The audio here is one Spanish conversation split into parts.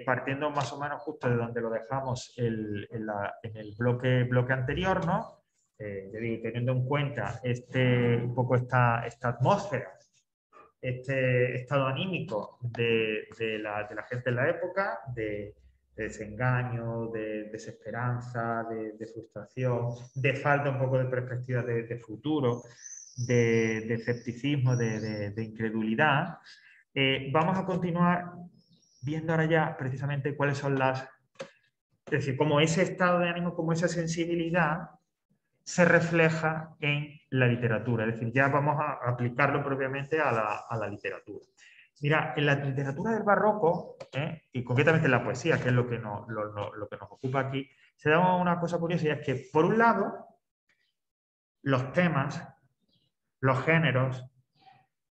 partiendo más o menos justo de donde lo dejamos en el bloque anterior, ¿no? Ya digo, teniendo en cuenta un poco esta atmósfera, este estado anímico de la gente en la época, de desengaño, de desesperanza, de frustración, de falta un poco de perspectiva de futuro, de escepticismo, de incredulidad. Vamos a continuar viendo ahora ya precisamente cuáles son es decir, cómo ese estado de ánimo, cómo esa sensibilidad se refleja en la literatura. Es decir, ya vamos a aplicarlo propiamente a la literatura. Mira, en la literatura del barroco, y concretamente en la poesía, que es lo que nos ocupa aquí, se da una cosa curiosa, y es que, por un lado, los temas, los géneros,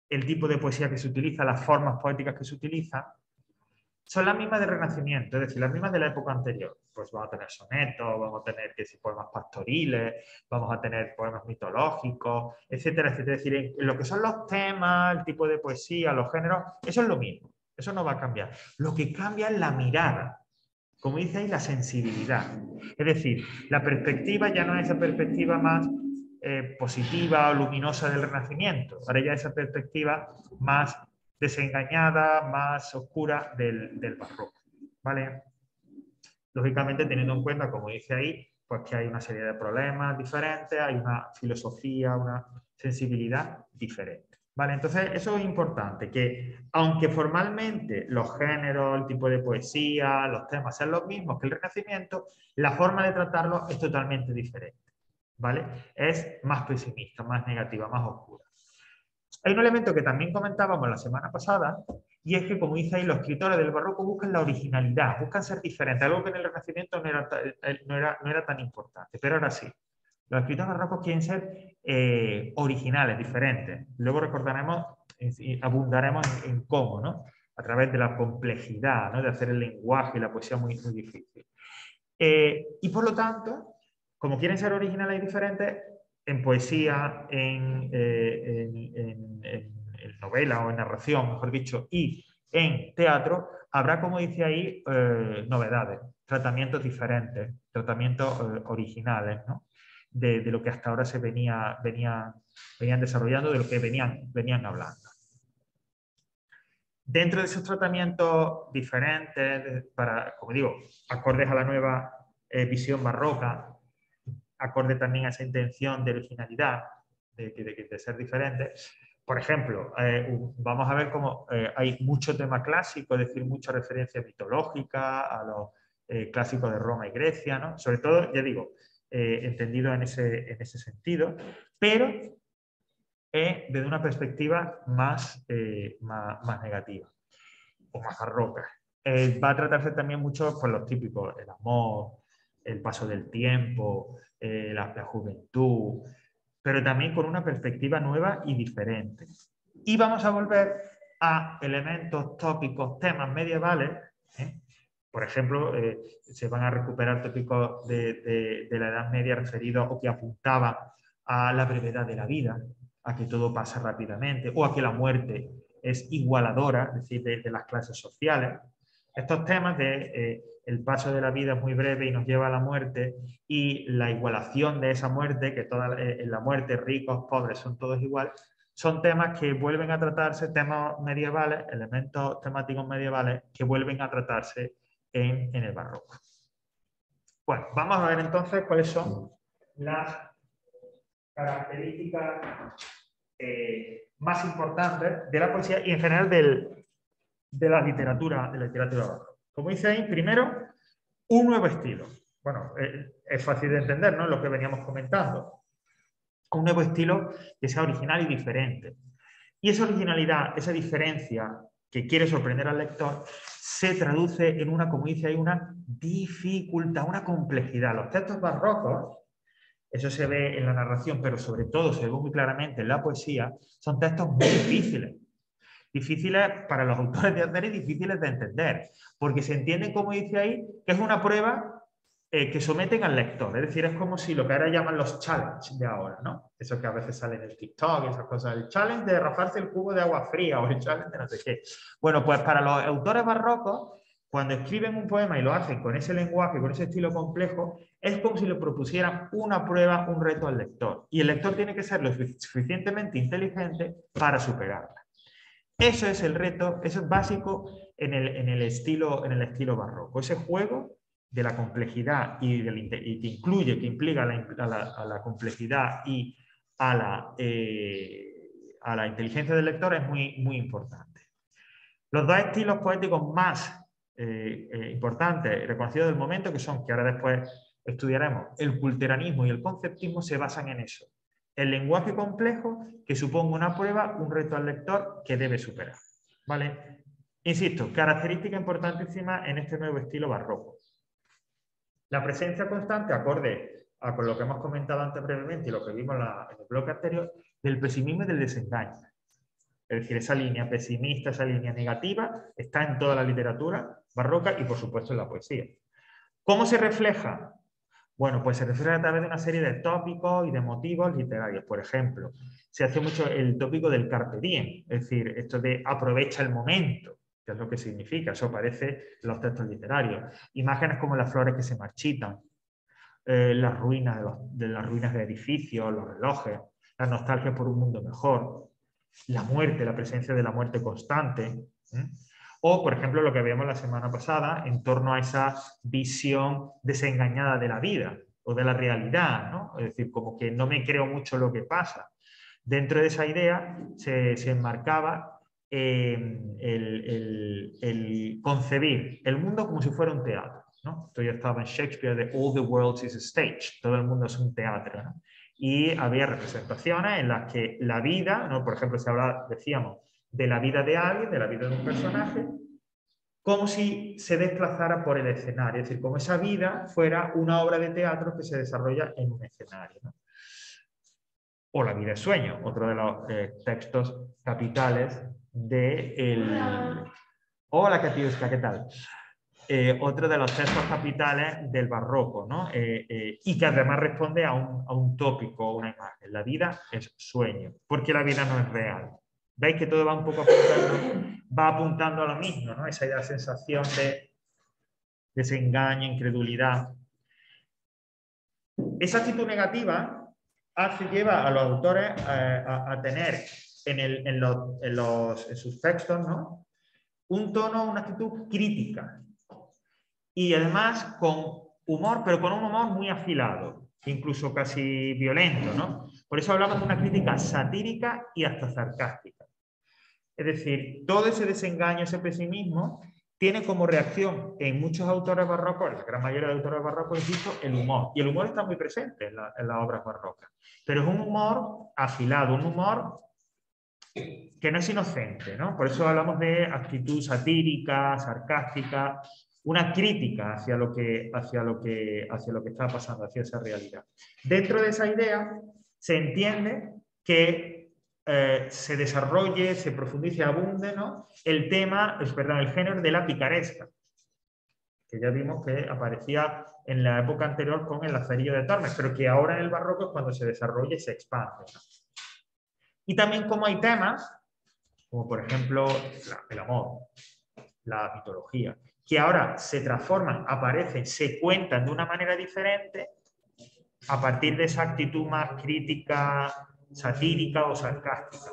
el tipo de poesía que se utiliza, las formas poéticas que se utilizan, son las mismas del Renacimiento, es decir, las mismas de la época anterior. Pues vamos a tener sonetos, vamos a tener poemas pastoriles, vamos a tener poemas mitológicos, etcétera, etcétera. Es decir, en lo que son los temas, el tipo de poesía, los géneros, eso es lo mismo, eso no va a cambiar. Lo que cambia es la mirada, como dice ahí, la sensibilidad. Es decir, la perspectiva ya no es esa perspectiva más positiva o luminosa del Renacimiento, ahora ya esa perspectiva más desengañada, más oscura del barroco, ¿vale? Lógicamente teniendo en cuenta, como dice ahí, pues que hay una serie de problemas diferentes, hay una filosofía, una sensibilidad diferente, ¿vale? Entonces eso es importante, que aunque formalmente los géneros, el tipo de poesía, los temas sean los mismos que el Renacimiento, la forma de tratarlos es totalmente diferente, ¿vale? Es más pesimista, más negativa, más oscura. Hay un elemento que también comentábamos la semana pasada, y es que, como dice ahí, los escritores del barroco buscan la originalidad, buscan ser diferentes, algo que en el Renacimiento no era tan importante, pero ahora sí. Los escritores barrocos quieren ser originales, diferentes. Luego recordaremos y abundaremos en cómo, ¿no? A través de la complejidad, ¿no? De hacer el lenguaje y la poesía muy, muy difícil. Y por lo tanto, como quieren ser originales y diferentes, en poesía, en novela o en narración, mejor dicho, y en teatro, habrá, como dice ahí, novedades, tratamientos diferentes, tratamientos originales, ¿no? De lo que hasta ahora se venían desarrollando, de lo que venían hablando. Dentro de esos tratamientos diferentes, como digo, acordes a la nueva visión barroca, acorde también a esa intención de originalidad, de ser diferente. Por ejemplo, vamos a ver cómo hay mucho tema clásico, es decir, mucha referencia mitológica a los clásicos de Roma y Grecia, ¿no? Sobre todo, ya digo, entendido en ese sentido, pero desde una perspectiva más negativa o más barroca. Va a tratarse también mucho por los típicos, el amor, el paso del tiempo, la juventud, pero también con una perspectiva nueva y diferente. Y vamos a volver a elementos, tópicos, temas medievales. Por ejemplo, se van a recuperar tópicos de la Edad Media referidos o que apuntaban a la brevedad de la vida, a que todo pasa rápidamente, o a que la muerte es igualadora, es decir, de las clases sociales. Estos temas de el paso de la vida es muy breve y nos lleva a la muerte, y la igualación de esa muerte, que en la muerte ricos, pobres, son todos iguales, son temas que vuelven a tratarse, temas medievales, elementos temáticos medievales que vuelven a tratarse en el barroco. Bueno, vamos a ver entonces cuáles son las características más importantes de la poesía y en general de la literatura barroca. Como dice ahí, primero, un nuevo estilo. Bueno, es fácil de entender, ¿no? Lo que veníamos comentando. Un nuevo estilo que sea original y diferente. Y esa originalidad, esa diferencia que quiere sorprender al lector, se traduce en una, como dice ahí, una dificultad, una complejidad. Los textos barrocos, eso se ve en la narración, pero sobre todo se ve muy claramente en la poesía, son textos muy difíciles. Difíciles para los autores de hacer y difíciles de entender, porque se entienden, como dice ahí, que es una prueba que someten al lector. Es decir, es como si lo que ahora llaman los challenges de ahora, ¿no? Eso que a veces sale en el TikTok, esas cosas, el challenge de rajarse el cubo de agua fría o el challenge de no sé qué. Bueno, pues para los autores barrocos, cuando escriben un poema y lo hacen con ese lenguaje, con ese estilo complejo, es como si le propusieran una prueba, un reto al lector. Y el lector tiene que ser lo suficientemente inteligente para superarla. Eso es el reto, eso es básico en el estilo barroco. Ese juego de la complejidad y que incluye, que implica a la complejidad y a la inteligencia del lector es muy, muy importante. Los dos estilos poéticos más importantes y reconocidos del momento, que son, que ahora después estudiaremos, el culteranismo y el conceptismo, se basan en eso. El lenguaje complejo que suponga una prueba, un reto al lector que debe superar. ¿Vale? Insisto, característica importantísima en este nuevo estilo barroco. La presencia constante, acorde a con lo que hemos comentado antes brevemente y lo que vimos en el bloque anterior, del pesimismo y del desengaño. Es decir, esa línea pesimista, esa línea negativa, está en toda la literatura barroca y, por supuesto, en la poesía. ¿Cómo se refleja? Bueno, pues se refleja a través de una serie de tópicos y de motivos literarios. Por ejemplo, se hace mucho el tópico del carpe diem, es decir, esto de aprovecha el momento, que es lo que significa, eso aparece en los textos literarios. Imágenes como las flores que se marchitan, las ruinas de edificios, los relojes, la nostalgia por un mundo mejor, la muerte, la presencia de la muerte constante. O, por ejemplo, lo que veíamos la semana pasada en torno a esa visión desengañada de la vida o de la realidad, ¿no? Es decir, como que no me creo mucho lo que pasa. Dentro de esa idea se enmarcaba el concebir el mundo como si fuera un teatro, ¿no? Esto ya estaba en Shakespeare de All the world is a stage, todo el mundo es un teatro, ¿no? Y había representaciones en las que la vida, ¿no? Por ejemplo, se hablaba, decíamos, de la vida de alguien, de la vida de un personaje, como si se desplazara por el escenario, es decir, como esa vida fuera una obra de teatro que se desarrolla en un escenario, ¿no? O La vida es sueño, otro de los textos capitales de Hola, Katiuska, ¿qué tal? Otro de los textos capitales del barroco, ¿no? Y que además responde a un tópico, a una imagen. La vida es sueño, porque la vida no es real. ¿Veis que todo va un poco apuntando a lo mismo, ¿no? Esa sensación de desengaño, incredulidad. Esa actitud negativa lleva a los autores a tener en sus textos, ¿no? Un tono, una actitud crítica. Y además con humor, pero con un humor muy afilado, incluso casi violento, ¿no? Por eso hablamos de una crítica satírica y hasta sarcástica. Es decir, todo ese desengaño, ese pesimismo, tiene como reacción en muchos autores barrocos, en la gran mayoría de autores barrocos, insisto, el humor. Y el humor está muy presente en las obras barrocas. Pero es un humor afilado, un humor que no es inocente, ¿no? Por eso hablamos de actitud satírica, sarcástica, una crítica hacia lo que está pasando, hacia esa realidad. Dentro de esa idea se entiende que se desarrolle, se profundice, abunde, ¿no? el género de la picaresca, que ya vimos que aparecía en la época anterior con el Lazarillo de Tormes, pero que ahora en el barroco es cuando se desarrolla y se expande, ¿no? Y también como hay temas, como por ejemplo el amor, la mitología, que ahora se transforman, aparecen, se cuentan de una manera diferente a partir de esa actitud más crítica, satírica o sarcástica.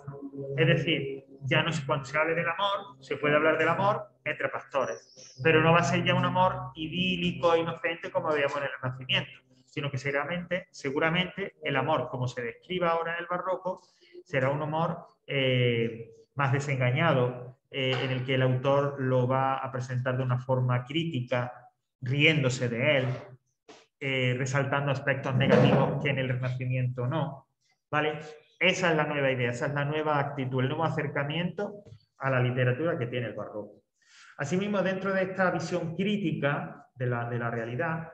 Es decir, ya no, cuando se hable del amor, se puede hablar del amor entre pastores, pero no va a ser ya un amor idílico, inocente, como veíamos en el Renacimiento, sino que seguramente el amor, como se describe ahora en el barroco, será un amor más desengañado, en el que el autor lo va a presentar de una forma crítica, riéndose de él, resaltando aspectos negativos que en el Renacimiento no. ¿Vale? Esa es la nueva idea, esa es la nueva actitud, el nuevo acercamiento a la literatura que tiene el barroco. Asimismo, dentro de esta visión crítica de la realidad,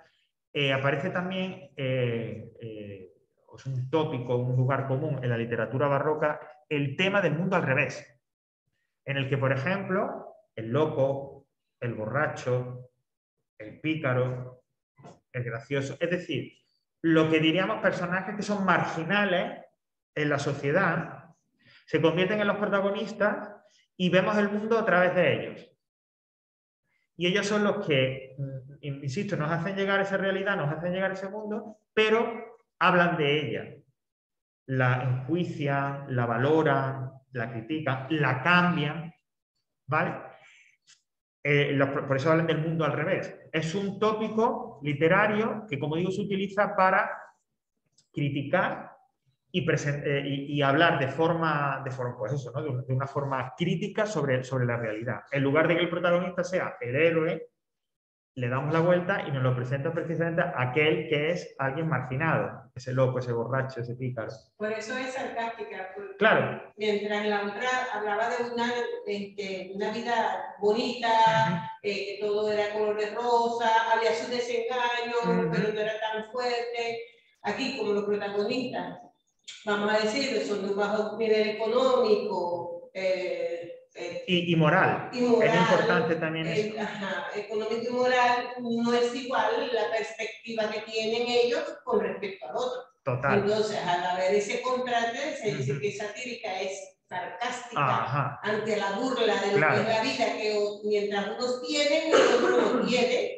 aparece también, es un tópico, un lugar común en la literatura barroca, el tema del mundo al revés, en el que, por ejemplo, el loco, el borracho, el pícaro, el gracioso, es decir, lo que diríamos personajes que son marginales en la sociedad, se convierten en los protagonistas y vemos el mundo a través de ellos. y ellos son los que, insisto, nos hacen llegar esa realidad, nos hacen llegar ese mundo, pero hablan de ella, la enjuician, la valoran, la critican, la cambian, ¿vale? Por eso hablan del mundo al revés. Es un tópico literario que, como digo, se utiliza para criticar y hablar de forma pues eso, ¿no? de una forma crítica sobre la realidad. En lugar de que el protagonista sea el héroe, le damos la vuelta y nos lo presenta precisamente a aquel que es alguien marginado, ese loco, ese borracho, ese pícaro. Por eso es sarcástica, porque claro. Mientras la otra hablaba de una vida bonita, que todo era color de rosa, había sus desengaños, pero no era tan fuerte. Aquí, como los protagonistas, vamos a decir, son de un bajo nivel económico, y moral. Es muy importante también eso. Económico y moral no es igual la perspectiva que tienen ellos con respecto al otro. Total. Entonces, al haber ese contraste, se dice que satírica es sarcástica ante la burla de lo que es la vida, que mientras unos tienen, otros no tienen.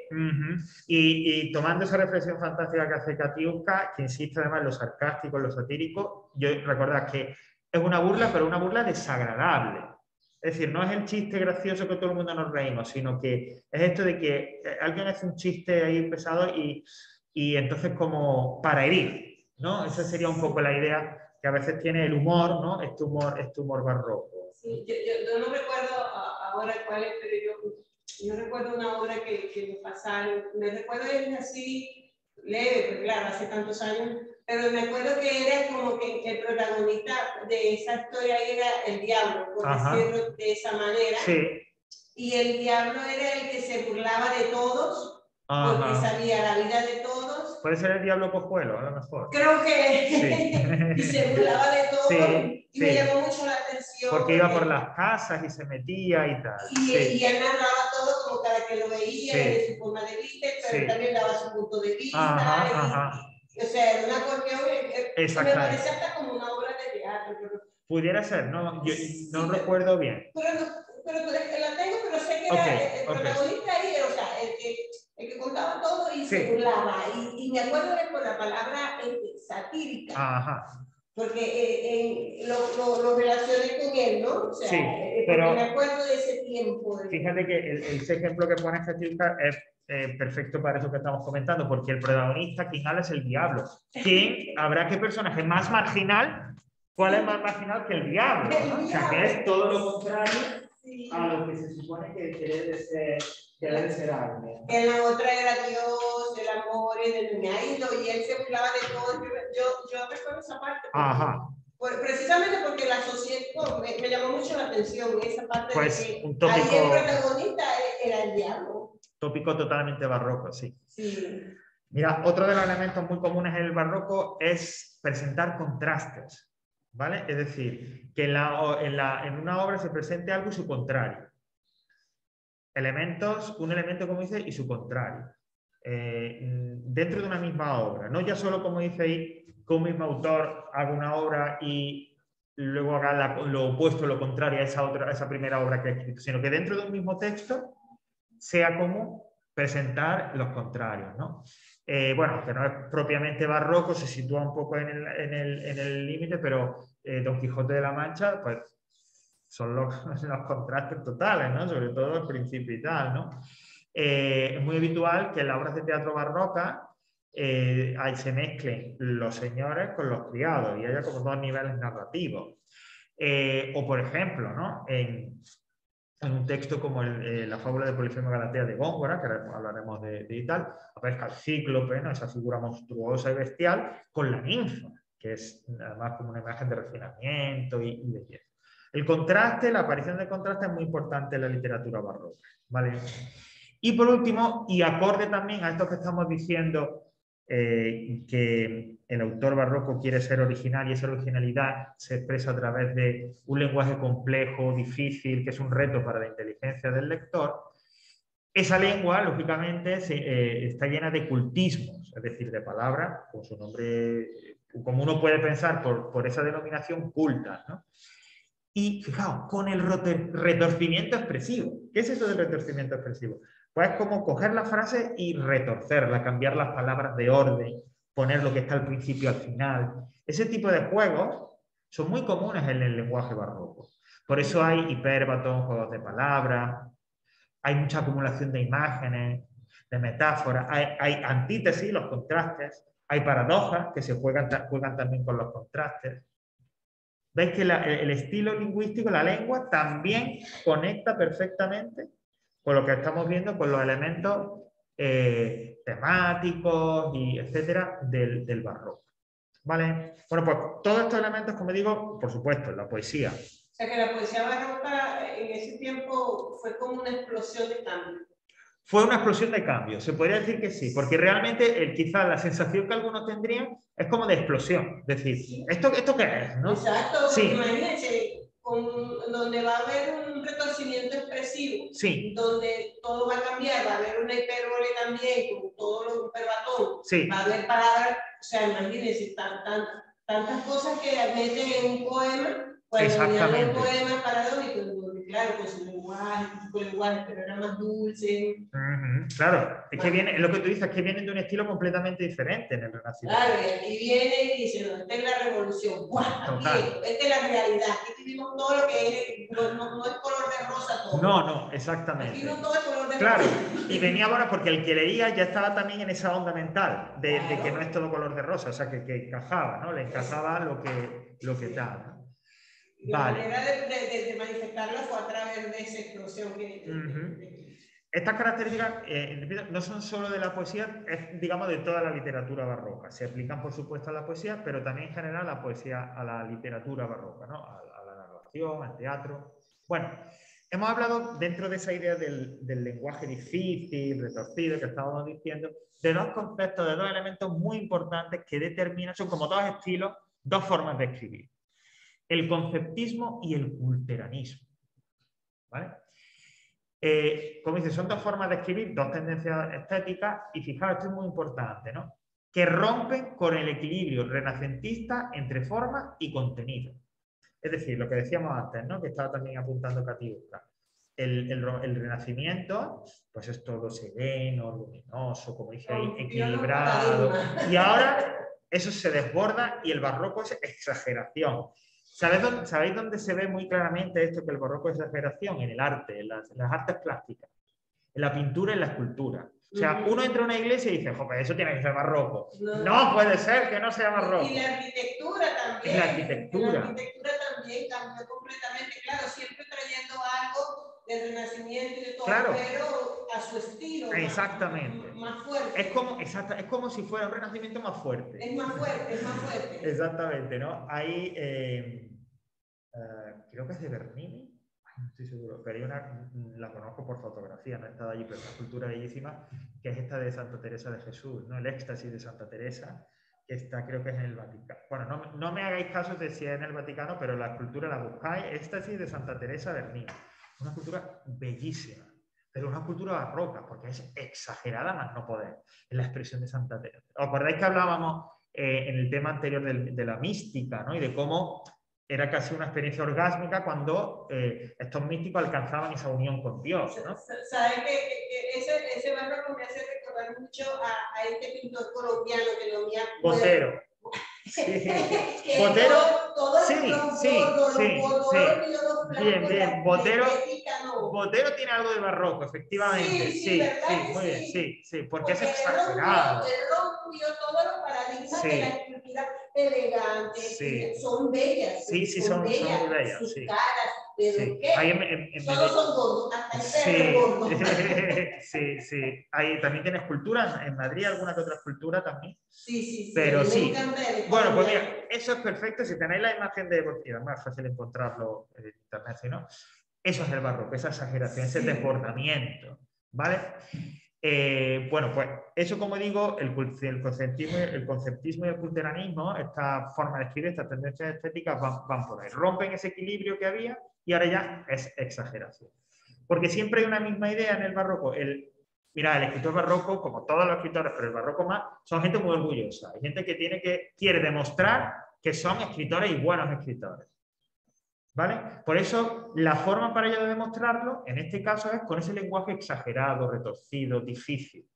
Y tomando esa reflexión fantástica que hace Katiuska, que insiste además en lo sarcástico, en lo satírico, yo recordad que es una burla, pero una burla desagradable. Es decir, no es el chiste gracioso que todo el mundo nos reímos, sino que es esto de que alguien hace un chiste ahí pesado y entonces como para herir, ¿no? Esa sería un poco la idea que a veces tiene el humor, ¿no? Este humor barroco. Sí, yo no recuerdo ahora cuál es, pero yo recuerdo una obra que me pasaron, me recuerdo es así leve, pero claro, hace tantos años, pero me acuerdo que era como que el protagonista de esa historia era el diablo, por decirlo de esa manera. Sí. Y el diablo era el que se burlaba de todos, porque sabía la vida de todos. Puede ser el diablo Cojuelo, a lo mejor. Creo que sí. Y se burlaba de todos. Sí, y me llamó mucho la atención. Porque iba por las casas y se metía y tal. Y él narraba todo como cada que lo veía, de su forma de vista, pero también daba su punto de vista. O sea, era una cuestión que me parece hasta como una obra de teatro. Pudiera ser, ¿no? Yo no recuerdo bien. Pero la tengo, pero sé que era el protagonista ahí, o sea, el que contaba todo y se burlaba. Y me acuerdo de por la palabra satírica. Porque lo relacioné con él, ¿no? O sea, pero me acuerdo de ese tiempo. Fíjate que ese ejemplo que pone Satírica es perfecto para eso que estamos comentando, porque el protagonista, quien habla, es el diablo. Habrá qué personaje más marginal, ¿cuál es más marginal que el diablo? ¿No? O sea, que es todo lo contrario a lo que se supone que debe de ser algo. En la otra era Dios, el amor, el engaño, y él se burlaba de todo. Yo recuerdo esa parte. Precisamente porque la sociedad me llamó mucho la atención esa parte pues, de que un tópico, ahí el protagonista era el diablo. Tópico totalmente barroco, sí. Sí. Mira, otro de los elementos muy comunes en el barroco es presentar contrastes. ¿Vale? Es decir, que en una obra se presente algo y su contrario. Un elemento, como dice, y su contrario. Dentro de una misma obra. No ya solo, como dice ahí, que un mismo autor haga una obra y luego haga lo opuesto, lo contrario a esa primera obra que ha escrito, sino que dentro de un mismo texto sea común presentar los contrarios, ¿no? Bueno, que no es propiamente barroco, se sitúa un poco en el límite, pero Don Quijote de la Mancha, pues son los contrastes totales, ¿no? Sobre todo al principio y tal, ¿no? Es muy habitual que en las obras de teatro barroca ahí se mezclen los señores con los criados y haya como dos niveles narrativos. O por ejemplo, ¿no? En un texto como la fábula de Polifemo y Galatea de Góngora, que ahora hablaremos de y tal, aparezca el cíclope, ¿no? Esa figura monstruosa y bestial, con la ninfa, que es además como una imagen de refinamiento y belleza. El contraste, la aparición del contraste es muy importante en la literatura barroca, ¿vale? Y por último, y acorde también a esto que estamos diciendo, que el autor barroco quiere ser original y esa originalidad se expresa a través de un lenguaje complejo, difícil, que es un reto para la inteligencia del lector. Esa lengua, lógicamente, está llena de cultismos, es decir, de palabras, con su nombre, como uno puede pensar por esa denominación, cultas, ¿no? Y fijaos, con el retorcimiento expresivo. ¿Qué es eso del retorcimiento expresivo? Pues es como coger la frase y retorcerla, cambiar las palabras de orden, poner lo que está al principio al final. Ese tipo de juegos son muy comunes en el lenguaje barroco. Por eso hay hipérbatos, juegos de palabras, hay mucha acumulación de imágenes, de metáforas, hay antítesis, los contrastes, hay paradojas que se juegan también con los contrastes. ¿Veis que el estilo lingüístico, la lengua, también conecta perfectamente con lo que estamos viendo, con los elementos temáticos y etcétera del barroco? ¿Vale? Bueno, pues todos estos elementos, como digo, por supuesto, en la poesía. O sea que la poesía barroca en ese tiempo fue como una explosión de cambio. Fue una explosión de cambio, se podría decir que sí, porque realmente quizás la sensación que algunos tendrían es como de explosión, es decir, sí. ¿Esto qué es? ¿No? Exacto, sí. Imagínense, donde va a haber un retorcimiento expresivo, sí. donde todo va a cambiar, va a haber una hipérbole también, con todo lo hiperbatón, sí. va a haber palabras, o sea, imagínense, tantas cosas que meten en un poema. Cuando ya un poema paradójico, claro, con su lenguaje, pero era más dulce. Claro, es que viene, lo que tú dices, es que vienen de un estilo completamente diferente en el Renacimiento. Claro, y aquí viene y dice, no, esta es la revolución, esta es la realidad, aquí vivimos todo lo que es, no es color de rosa todo. No, exactamente. Aquí no todo es color de rosa. Claro, y venía ahora porque el que leía ya estaba también en esa onda mental de que no es todo color de rosa, o sea, que encajaba, ¿no? Le encajaba lo que tal, ¿no? La manera de manifestarla fue a través de esa explosión que... Estas características no son solo de la poesía, es, digamos, de toda la literatura barroca. Se aplican, por supuesto, a la poesía, pero también en general a la poesía, a la literatura barroca, ¿no? A la narración, al teatro. Bueno, hemos hablado dentro de esa idea del lenguaje difícil, retorcido, que estábamos diciendo, de dos conceptos, de dos elementos muy importantes que determinan, son como dos estilos, dos formas de escribir. El conceptismo y el culteranismo. ¿Vale? Como dice, son dos formas de escribir, dos tendencias estéticas, y fijaos, esto es muy importante, ¿no? Que rompen con el equilibrio renacentista entre forma y contenido. Es decir, lo que decíamos antes, ¿no? Que estaba también apuntando Katiuska. El Renacimiento, pues es todo sereno, luminoso, como dije ahí, equilibrado. Y ahora eso se desborda y el barroco es exageración. ¿Sabéis dónde se ve muy claramente esto, que el barroco es exageración? En el arte, en las artes plásticas, en la pintura y en la escultura. O sea, uno entra a una iglesia y dice, joder, eso tiene que ser barroco. No puede ser que no sea barroco. Y la arquitectura también. La arquitectura. La arquitectura también cambió completamente, claro, siempre trayendo algo del Renacimiento y de todo, claro. Pero a su estilo. Exactamente. Más fuerte. Es como si fuera un Renacimiento más fuerte. Es más fuerte, es más fuerte. Exactamente, ¿no? Ahí, creo que es de Bernini, no estoy seguro, pero hay la conozco por fotografía, no he estado allí, pero es una escultura bellísima, que es esta de Santa Teresa de Jesús, ¿no? El éxtasis de Santa Teresa, que está, creo que es en el Vaticano. Bueno, no me hagáis caso de si es en el Vaticano, pero la escultura la buscáis, éxtasis de Santa Teresa Bernini. Una escultura bellísima, pero una escultura barroca, porque es exagerada más no poder, en la expresión de Santa Teresa. ¿Os acordáis que hablábamos en el tema anterior de la mística, ¿no? Y de cómo era casi una experiencia orgásmica cuando estos místicos alcanzaban esa unión con Dios, ¿no? ¿Sabes que ese barroco me hace recordar mucho a este pintor colombiano que lo mía? Botero. Sí. Botero. Sí. Bien. Botero tiene algo de barroco, efectivamente. Sí, muy bien, sí, porque es exagerado. Él rompió todos los paradigmas de la escultura elegante. Son bellas. Son muy bellas. Sus caras, pero ¿qué? Ahí solo son gordos, hasta el perro gordo. Sí. Ahí también tiene esculturas en Madrid, alguna que otra escultura también. Sí. Pero sí. Bueno, pues mira, eso es perfecto. Si tenéis la imagen de Botero, es más fácil encontrarlo en internet, ¿sí, no? Eso es el barroco, esa exageración, ese desbordamiento, ¿vale? Bueno, pues eso, como digo, el conceptismo y el culteranismo, esta forma de escribir, estas tendencias estéticas van por ahí. Rompen ese equilibrio que había y ahora ya es exageración. Porque siempre hay una misma idea en el barroco. Mira, el escritor barroco, como todos los escritores, pero el barroco más, son gente muy orgullosa. Hay gente que quiere demostrar que son escritores y buenos escritores. ¿vale? Por eso, la forma para ello de demostrarlo, en este caso, es con ese lenguaje exagerado, retorcido, difícil.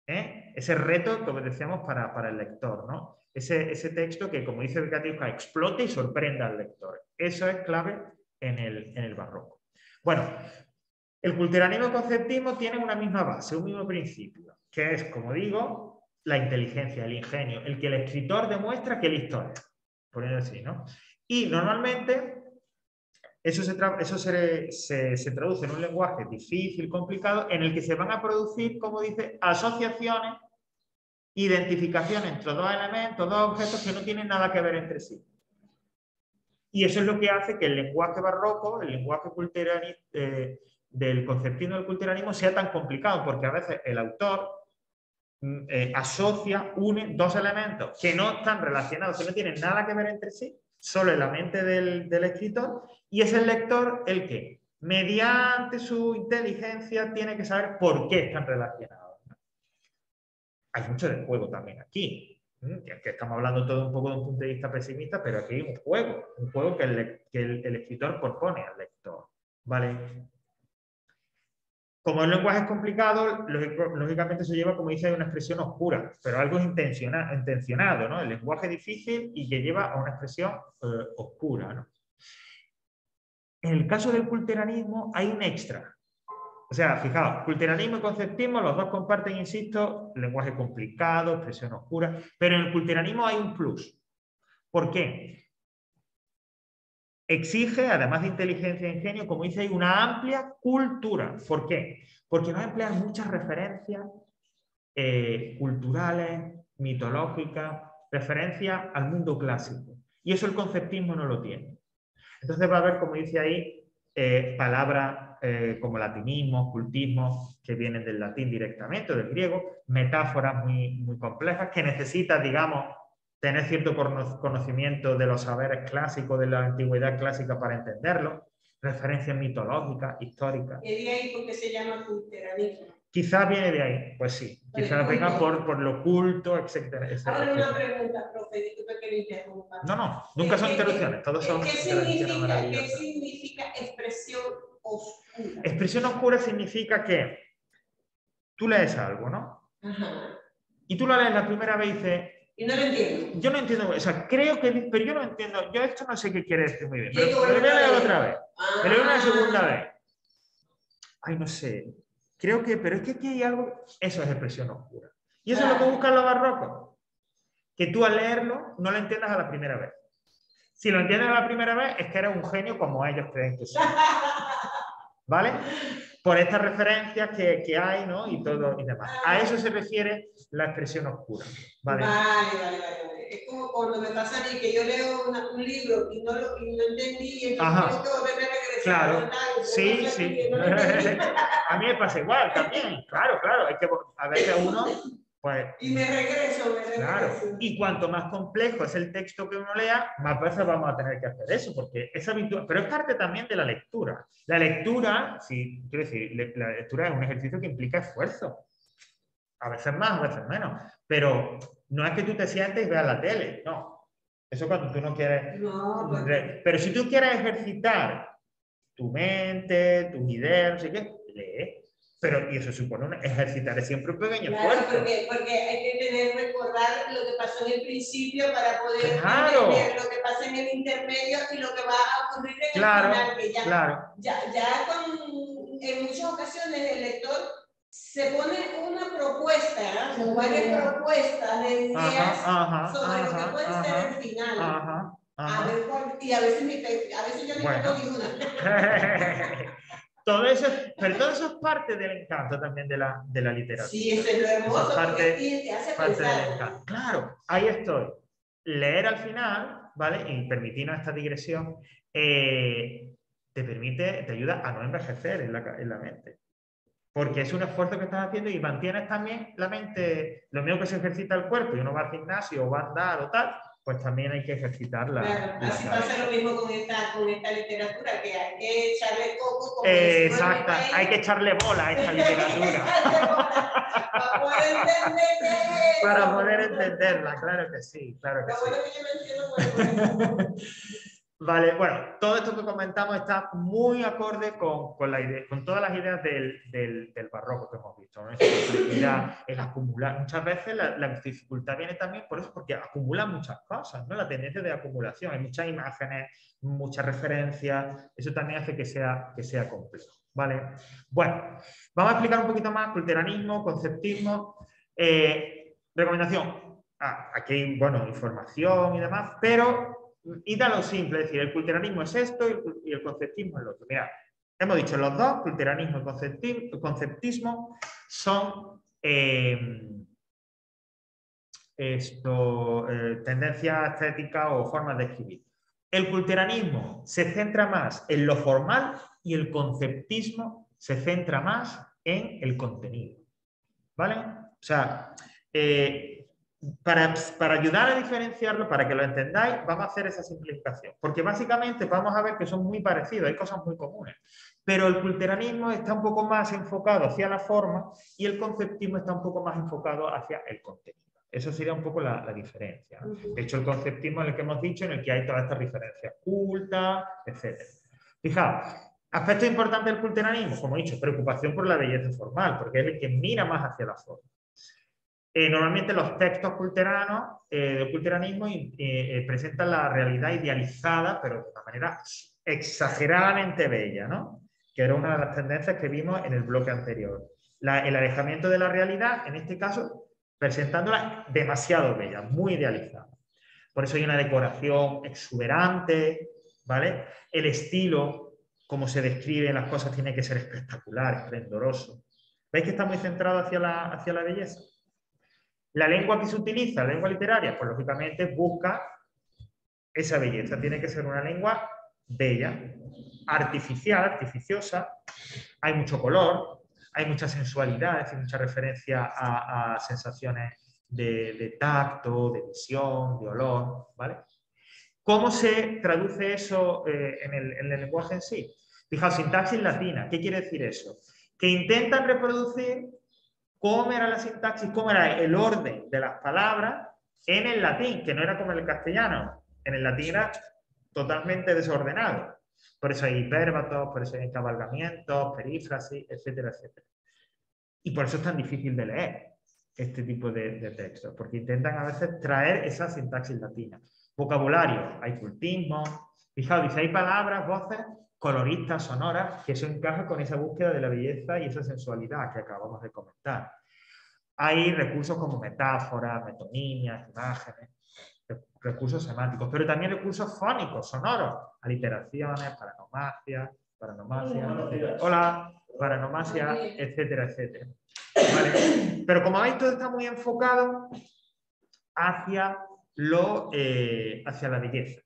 Ese reto, como decíamos, para el lector, ¿no? Ese texto que, como dice Katiuska, explote y sorprenda al lector. Eso es clave en el barroco. Bueno, el culteranismo y el conceptismo tienen una misma base, un mismo principio, que es, como digo, la inteligencia, el ingenio, el que el escritor demuestra que es la historia, poniendo así, ¿no? Y normalmente eso se traduce en un lenguaje difícil, complicado, en el que se van a producir, como dice, asociaciones, identificaciones entre dos elementos, dos objetos que no tienen nada que ver entre sí. Y eso es lo que hace que el lenguaje barroco, el lenguaje del conceptismo del culteranismo sea tan complicado, porque a veces el autor asocia, une dos elementos que no están relacionados, que no tienen nada que ver entre sí, solo en la mente del escritor, y es el lector el que, mediante su inteligencia, tiene que saber por qué están relacionados. Hay mucho de juego también aquí. Que estamos hablando todo un poco de un punto de vista pesimista, pero aquí hay un juego que el escritor propone al lector. ¿Vale? Como el lenguaje es complicado, lógicamente se lleva, como dice, a una expresión oscura, pero algo es intencionado, ¿no? El lenguaje difícil y que lleva a una expresión oscura, ¿no? En el caso del culteranismo hay un extra. O sea, fijaos, culteranismo y conceptismo, los dos comparten, insisto, lenguaje complicado, expresión oscura, pero en el culteranismo hay un plus. ¿Por qué? Exige, además de inteligencia e ingenio, como dice, hay una amplia cultura. ¿Por qué? Porque va a emplear muchas referencias culturales, mitológicas, referencias al mundo clásico. Y eso el conceptismo no lo tiene. Entonces va a haber, como dice ahí, palabras como latinismo, cultismo, que vienen del latín directamente, o del griego, metáforas muy, muy complejas que necesitan, digamos, tener cierto conocimiento de los saberes clásicos, de la antigüedad clásica para entenderlo, referencias mitológicas, históricas. ¿Y de ahí por qué se llama culteranismo? Quizás viene de ahí, pues sí. Quizás venga por lo culto, etcétera. Ahora una pregunta, profe, disculpe que le interrumpa. No, nunca son interrupciones, todos son intervenciones maravillosas. ¿Qué significa expresión oscura? Expresión oscura significa que tú lees algo, ¿no? Ajá. Y tú lo lees la primera vez y dices... Y no lo entiendo. Yo no entiendo, o sea, creo que... Pero yo no entiendo, yo esto no sé qué quiere decir muy bien. Pero me lo voy a leer otra vez. Me lo leo una segunda vez. Ay, no sé. Creo que... Pero es que aquí hay algo... Eso es expresión oscura. Y eso es lo que buscan los barrocos. Que tú al leerlo no lo entiendas a la primera vez. Si lo entiendes a la primera vez es que eres un genio como ellos creen que son. ¿Vale? Por estas referencias que hay, ¿no? Y todo y demás. A eso se refiere la expresión oscura. ¿Vale? Vale. Es como cuando me pasa a mí que yo leo un libro y no entendí y entonces tengo que volver a regresar. Claro. Sí. A mí me pasa igual también. Claro. Hay que, a veces uno... Pues, y me regreso. Claro, y cuanto más complejo es el texto que uno lea, más veces vamos a tener que hacer eso, porque es habitual, pero es parte también de la lectura. La lectura, sí, quiero decir, la lectura es un ejercicio que implica esfuerzo. A veces más, a veces menos. Pero no es que tú te sientes y veas la tele, no. Eso cuando tú no quieres... No, pero si tú quieres ejercitar tu mente, tus ideas, no sé qué, lee. Pero, y eso supone ejercitar siempre un pequeño esfuerzo. Porque hay que recordar lo que pasó en el principio para poder entender lo que pasa en el intermedio y lo que va a ocurrir en el final. Que en muchas ocasiones el lector se pone una propuesta, varias propuestas de ideas sobre lo que puede ser el final. Y a veces yo no tengo ninguna. Todo eso es parte del encanto también de la literatura. Sí, eso es lo hermoso, parte te hace del pensar. encanto. Claro, ahí estoy. Leer al final, ¿vale? Y permitirnos esta digresión, te ayuda a no envejecer en la mente. Porque es un esfuerzo que estás haciendo y mantienes también la mente, lo mismo que se ejercita el cuerpo y uno va al gimnasio o va a andar o tal, pues también hay que ejercitarla. Claro, así pasa lo mismo con esta literatura, que hay que echarle coco. Exacto, hay que echarle bola a esta literatura. Para poder entenderla, claro que sí, claro que sí. Vale, bueno, todo esto que comentamos está muy acorde con todas las ideas del barroco que hemos visto, ¿no? Esa complejidad, el acumular. Muchas veces la dificultad viene también por eso, porque acumulan muchas cosas, ¿no? La tendencia de acumulación. Hay muchas imágenes, muchas referencias. Eso también hace que sea complejo, ¿vale? Bueno, vamos a explicar un poquito más culteranismo, conceptismo. Recomendación. Aquí hay, bueno, información y demás, pero id a lo simple, es decir, el culteranismo es esto y el conceptismo es lo otro. Mirad, hemos dicho los dos, culteranismo y conceptismo, son tendencias estéticas o formas de escribir. El culteranismo se centra más en lo formal y el conceptismo se centra más en el contenido. ¿Vale? O sea, para ayudar a diferenciarlo, para que lo entendáis, vamos a hacer esa simplificación. Porque básicamente vamos a ver que son muy parecidos, hay cosas muy comunes. Pero el culteranismo está un poco más enfocado hacia la forma y el conceptismo está un poco más enfocado hacia el contenido. Esa sería un poco la diferencia, ¿no? De hecho, el conceptismo es el que hemos dicho, en el que hay todas estas referencias cultas, etc. Fijaos, aspecto importante del culteranismo, como he dicho, preocupación por la belleza formal, porque es el que mira más hacia la forma. Normalmente los textos culteranos del culteranismo presentan la realidad idealizada, pero de una manera exageradamente bella, ¿no? Que era una de las tendencias que vimos en el bloque anterior. El alejamiento de la realidad, en este caso, presentándola demasiado bella, muy idealizada. Por eso hay una decoración exuberante, ¿vale? El estilo, como se describen las cosas, tiene que ser espectacular, esplendoroso. ¿Veis que está muy centrado hacia la belleza? La lengua que se utiliza, la lengua literaria, pues lógicamente busca esa belleza. Tiene que ser una lengua bella, artificial, artificiosa. Hay mucho color, hay mucha sensualidad, es decir, mucha referencia a sensaciones de tacto, de visión, de olor, ¿vale? ¿Cómo se traduce eso en el lenguaje en sí? Fijaos, sintaxis latina. ¿Qué quiere decir eso? Que intentan reproducir cómo era la sintaxis, cómo era el orden de las palabras en el latín, que no era como en el castellano. En el latín era totalmente desordenado. Por eso hay hipérbatos, por eso hay encabalgamientos, perífrasis, etcétera, etcétera. Y por eso es tan difícil de leer este tipo de textos, porque intentan a veces traer esa sintaxis latina. Vocabulario, hay cultismo. Fijaos, dice, hay palabras, voces coloristas, sonoras, que eso encaja con esa búsqueda de la belleza y esa sensualidad que acabamos de comentar. Hay recursos como metáforas, metonimias, imágenes, recursos semánticos, pero también recursos fónicos, sonoros, aliteraciones, paranomasia, etcétera, etcétera. ¿Vale? Pero como veis, todo está muy enfocado hacia la belleza.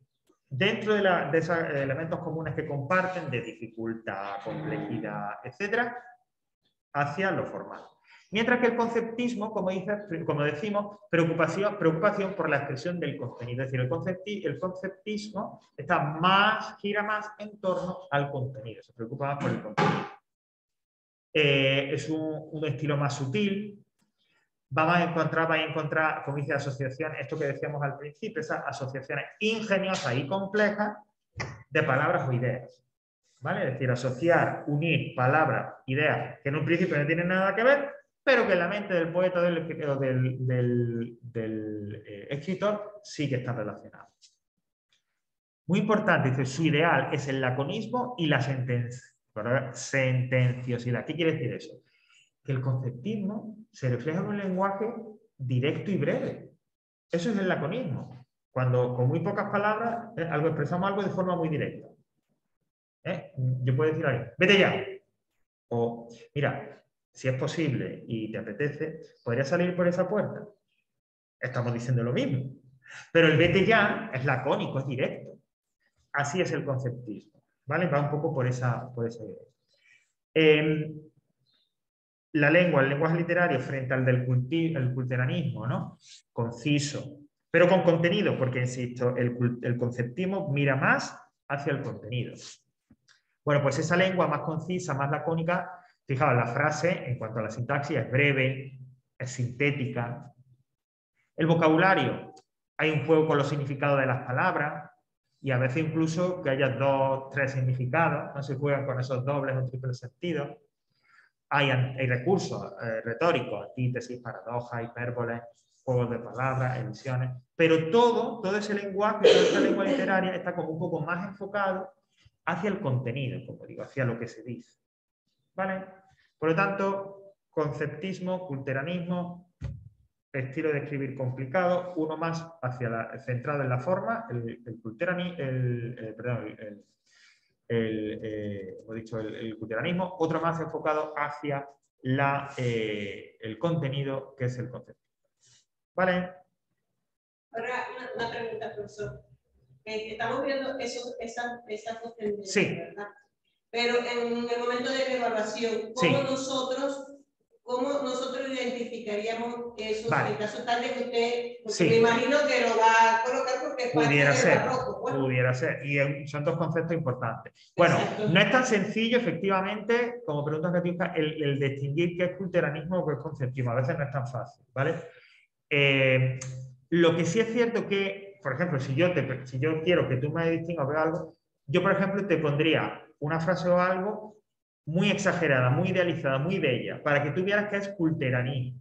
Dentro de esos elementos comunes que comparten, de dificultad, complejidad, etcétera, hacia lo formal. Mientras que el conceptismo, como decimos, preocupación por la expresión del contenido. Es decir, el conceptismo gira más en torno al contenido, se preocupa más por el contenido. Es un estilo más sutil. Vais a encontrar, como dice, asociaciones, esto que decíamos al principio, esas asociaciones ingeniosas y complejas de palabras o ideas. ¿Vale? Es decir, asociar, unir palabras, ideas que en un principio no tienen nada que ver, pero que en la mente del poeta o del escritor sí que están relacionadas. Muy importante, dice, su ideal es el laconismo y la sentenciosidad. ¿Qué quiere decir eso? Que el conceptismo se refleja en un lenguaje directo y breve. Eso es el laconismo. Cuando con muy pocas palabras expresamos algo de forma muy directa. Yo puedo decir a alguien, vete ya. O, mira, si es posible y te apetece, ¿podrías salir por esa puerta? Estamos diciendo lo mismo. Pero el vete ya es lacónico, es directo. Así es el conceptismo. ¿Vale? Va un poco por esa idea. La lengua, el lenguaje literario frente al del culteranismo, ¿no? Conciso, pero con contenido, porque, insisto, el conceptismo mira más hacia el contenido. Bueno, pues esa lengua más concisa, más lacónica, fijaos, la frase, en cuanto a la sintaxis, es breve, es sintética. El vocabulario, hay un juego con los significados de las palabras, y a veces incluso que haya 2, 3 significados, no se juegan con esos dobles o triples sentidos. Hay recursos retóricos, antítesis, paradoja, hipérbole, juegos de palabras, ediciones, pero todo ese lenguaje, toda esa lengua literaria está como un poco más enfocado hacia el contenido, como digo, hacia lo que se dice. ¿Vale? Por lo tanto, conceptismo, culteranismo, estilo de escribir complicado, uno más centrado en la forma, el culteranismo, otro más enfocado hacia el contenido, que es el concepto. ¿Vale? Ahora, una pregunta, profesor. Estamos viendo esas dos tendencias, sí. ¿verdad? Pero en el momento de la evaluación, ¿cómo nosotros identificaríamos eso? Vale. En caso tal de que usted, me imagino que lo va a colocar porque es pudiera parte ser, del barroco. Bueno. Pudiera ser. Y son dos conceptos importantes. Bueno, exacto. No es tan sencillo, efectivamente, como preguntas creativas, el distinguir qué es culteranismo o qué es conceptismo. A veces no es tan fácil, ¿vale? Lo que sí es cierto que, por ejemplo, si yo quiero que tú me distingas de algo, yo, por ejemplo, te pondría una frase o algo muy exagerada, muy idealizada, muy bella, para que tú vieras que es culteranismo.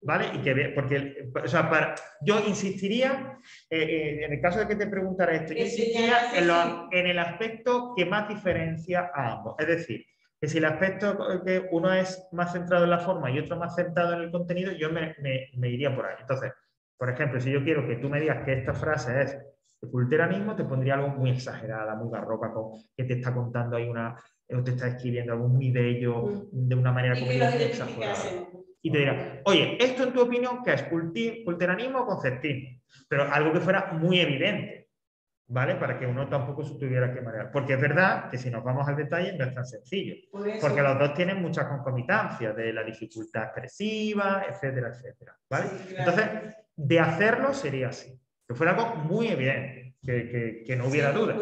¿Vale? Porque, o sea, yo insistiría, en el caso de que te preguntara esto, yo insistiría en el aspecto que más diferencia a ambos. Es decir, que si el aspecto que uno es más centrado en la forma y otro más centrado en el contenido, yo me iría por ahí. Entonces, por ejemplo, si yo quiero que tú me digas que esta frase es de culteranismo, te pondría algo muy exagerada, muy barroca, que te está contando ahí o te está escribiendo algo muy bello, de una manera como muy exagerada. Y te dirá, oye, ¿esto en tu opinión qué es? ¿Culteranismo o conceptismo? Pero algo que fuera muy evidente, ¿vale? Para que uno tampoco se tuviera que marear. Porque es verdad que si nos vamos al detalle no es tan sencillo. Porque los dos tienen muchas concomitancias de la dificultad expresiva, etcétera, etcétera. ¿Vale? Sí, claro. Entonces, de hacerlo sería así. Que fuera algo muy evidente, que no hubiera duda.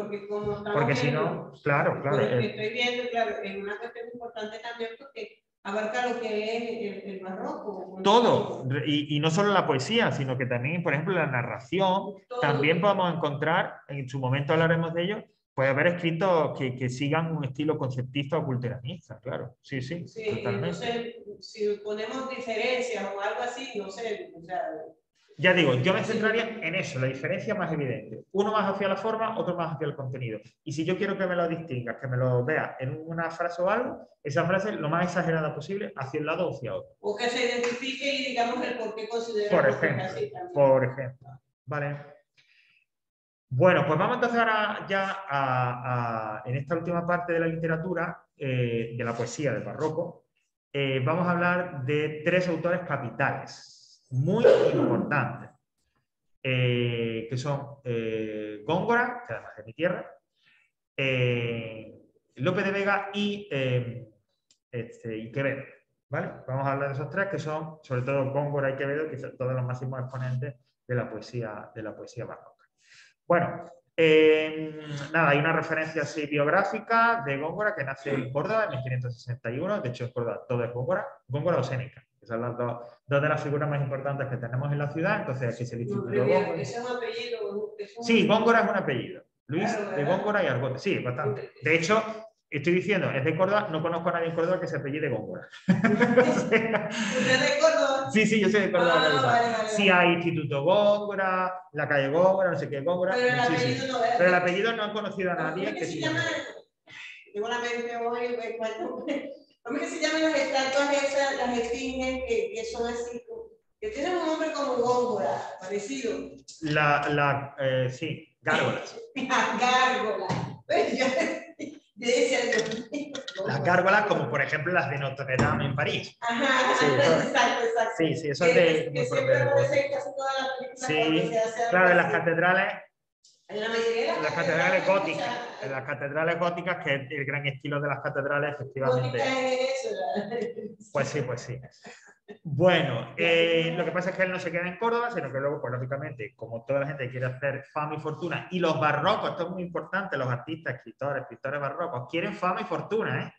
Porque si no, claro. Por lo que estoy viendo, claro, es una cuestión importante también porque abarca lo que es el barroco. Todo, y no solo la poesía, sino que también, por ejemplo, la narración, también podemos encontrar, en su momento hablaremos de ello, puede haber escritos que sigan un estilo conceptista o culteranista, claro. Sí, totalmente. Entonces, si ponemos diferencias o algo así, no sé, o sea... Ya digo, yo me centraría en eso, la diferencia más evidente. Uno más hacia la forma, otro más hacia el contenido. Y si yo quiero que me lo distingas, que me lo veas en una frase o algo, esa frase lo más exagerada posible hacia un lado o hacia otro. O que se identifique y digamos el por qué consideramos que es así también. Por ejemplo. Vale. Bueno, pues vamos entonces ahora ya en esta última parte de la literatura, de la poesía del barroco, vamos a hablar de 3 autores capitales muy importantes, que son Góngora, que además es mi tierra, Lope de Vega y Quevedo. ¿Vale? Vamos a hablar de esos 3 que son, sobre todo Góngora y Quevedo, que son todos los máximos exponentes de la poesía barroca. Bueno, nada, hay una referencia así biográfica de Góngora, que nace en Córdoba en 1561. De hecho, en Córdoba todo es Góngora o Séneca, que son las dos de las figuras más importantes que tenemos en la ciudad. Entonces aquí se el Instituto Góngora. ¿Es un apellido? Sí, Góngora es un apellido. Luis de Góngora y Argote. Sí, bastante. De hecho, estoy diciendo, es de Córdoba, no conozco a nadie en Córdoba que se apellide Góngora. ¿Usted es de Córdoba? Sí, yo soy de Córdoba. Vale. Sí, hay Instituto Góngora, la calle Góngora, no sé qué Góngora. Pero el apellido no es. Pero el apellido no han conocido a nadie que se llame. Tengo la mente hoy, ¿cómo es que se llaman las estatuas esas, las esfinges que son así, que tienen un nombre como Góngora, parecido? Sí, gárgolas. Gárgolas. Las gárgolas, como por ejemplo las de Notre Dame en París. Ajá, sí, exacto. Sí, eso es de... Que siempre aparece en casi todas las películas. Sí, claro, en las catedrales... En la mayoría de las catedrales góticas. En las catedrales góticas, que es el gran estilo de las catedrales, efectivamente. Pues sí. Bueno, lo que pasa es que él no se queda en Córdoba, sino que luego, pues lógicamente, como toda la gente quiere hacer fama y fortuna, y los barrocos, esto es muy importante, los artistas, escritores, pintores barrocos, quieren fama y fortuna, ¿eh?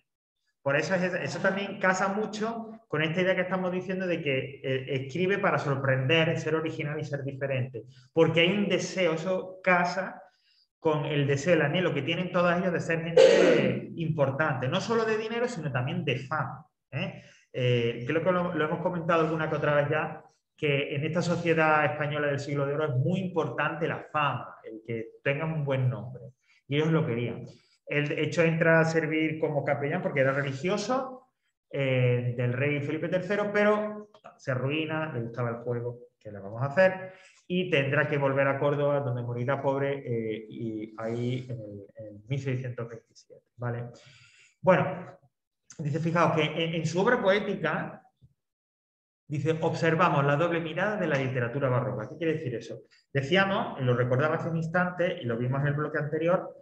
Por eso eso también casa mucho con esta idea que estamos diciendo de que escribe para sorprender, ser original y ser diferente. Porque hay un deseo, eso casa con el deseo, el anhelo que tienen todas ellas de ser gente importante, no solo de dinero, sino también de fama. Creo que lo hemos comentado alguna que otra vez ya, que en esta sociedad española del siglo de oro es muy importante la fama, el que tengan un buen nombre. Y ellos lo querían. El de hecho entra a servir como capellán porque era religioso del rey Felipe III, pero se arruina, le gustaba el fuego, ¿qué le vamos a hacer? Y tendrá que volver a Córdoba, donde morirá pobre, y ahí en 1627. ¿Vale? Bueno, dice, fijaos que en su obra poética, dice, observamos la doble mirada de la literatura barroca. ¿Qué quiere decir eso? Decíamos, y lo recordaba hace un instante, y lo vimos en el bloque anterior,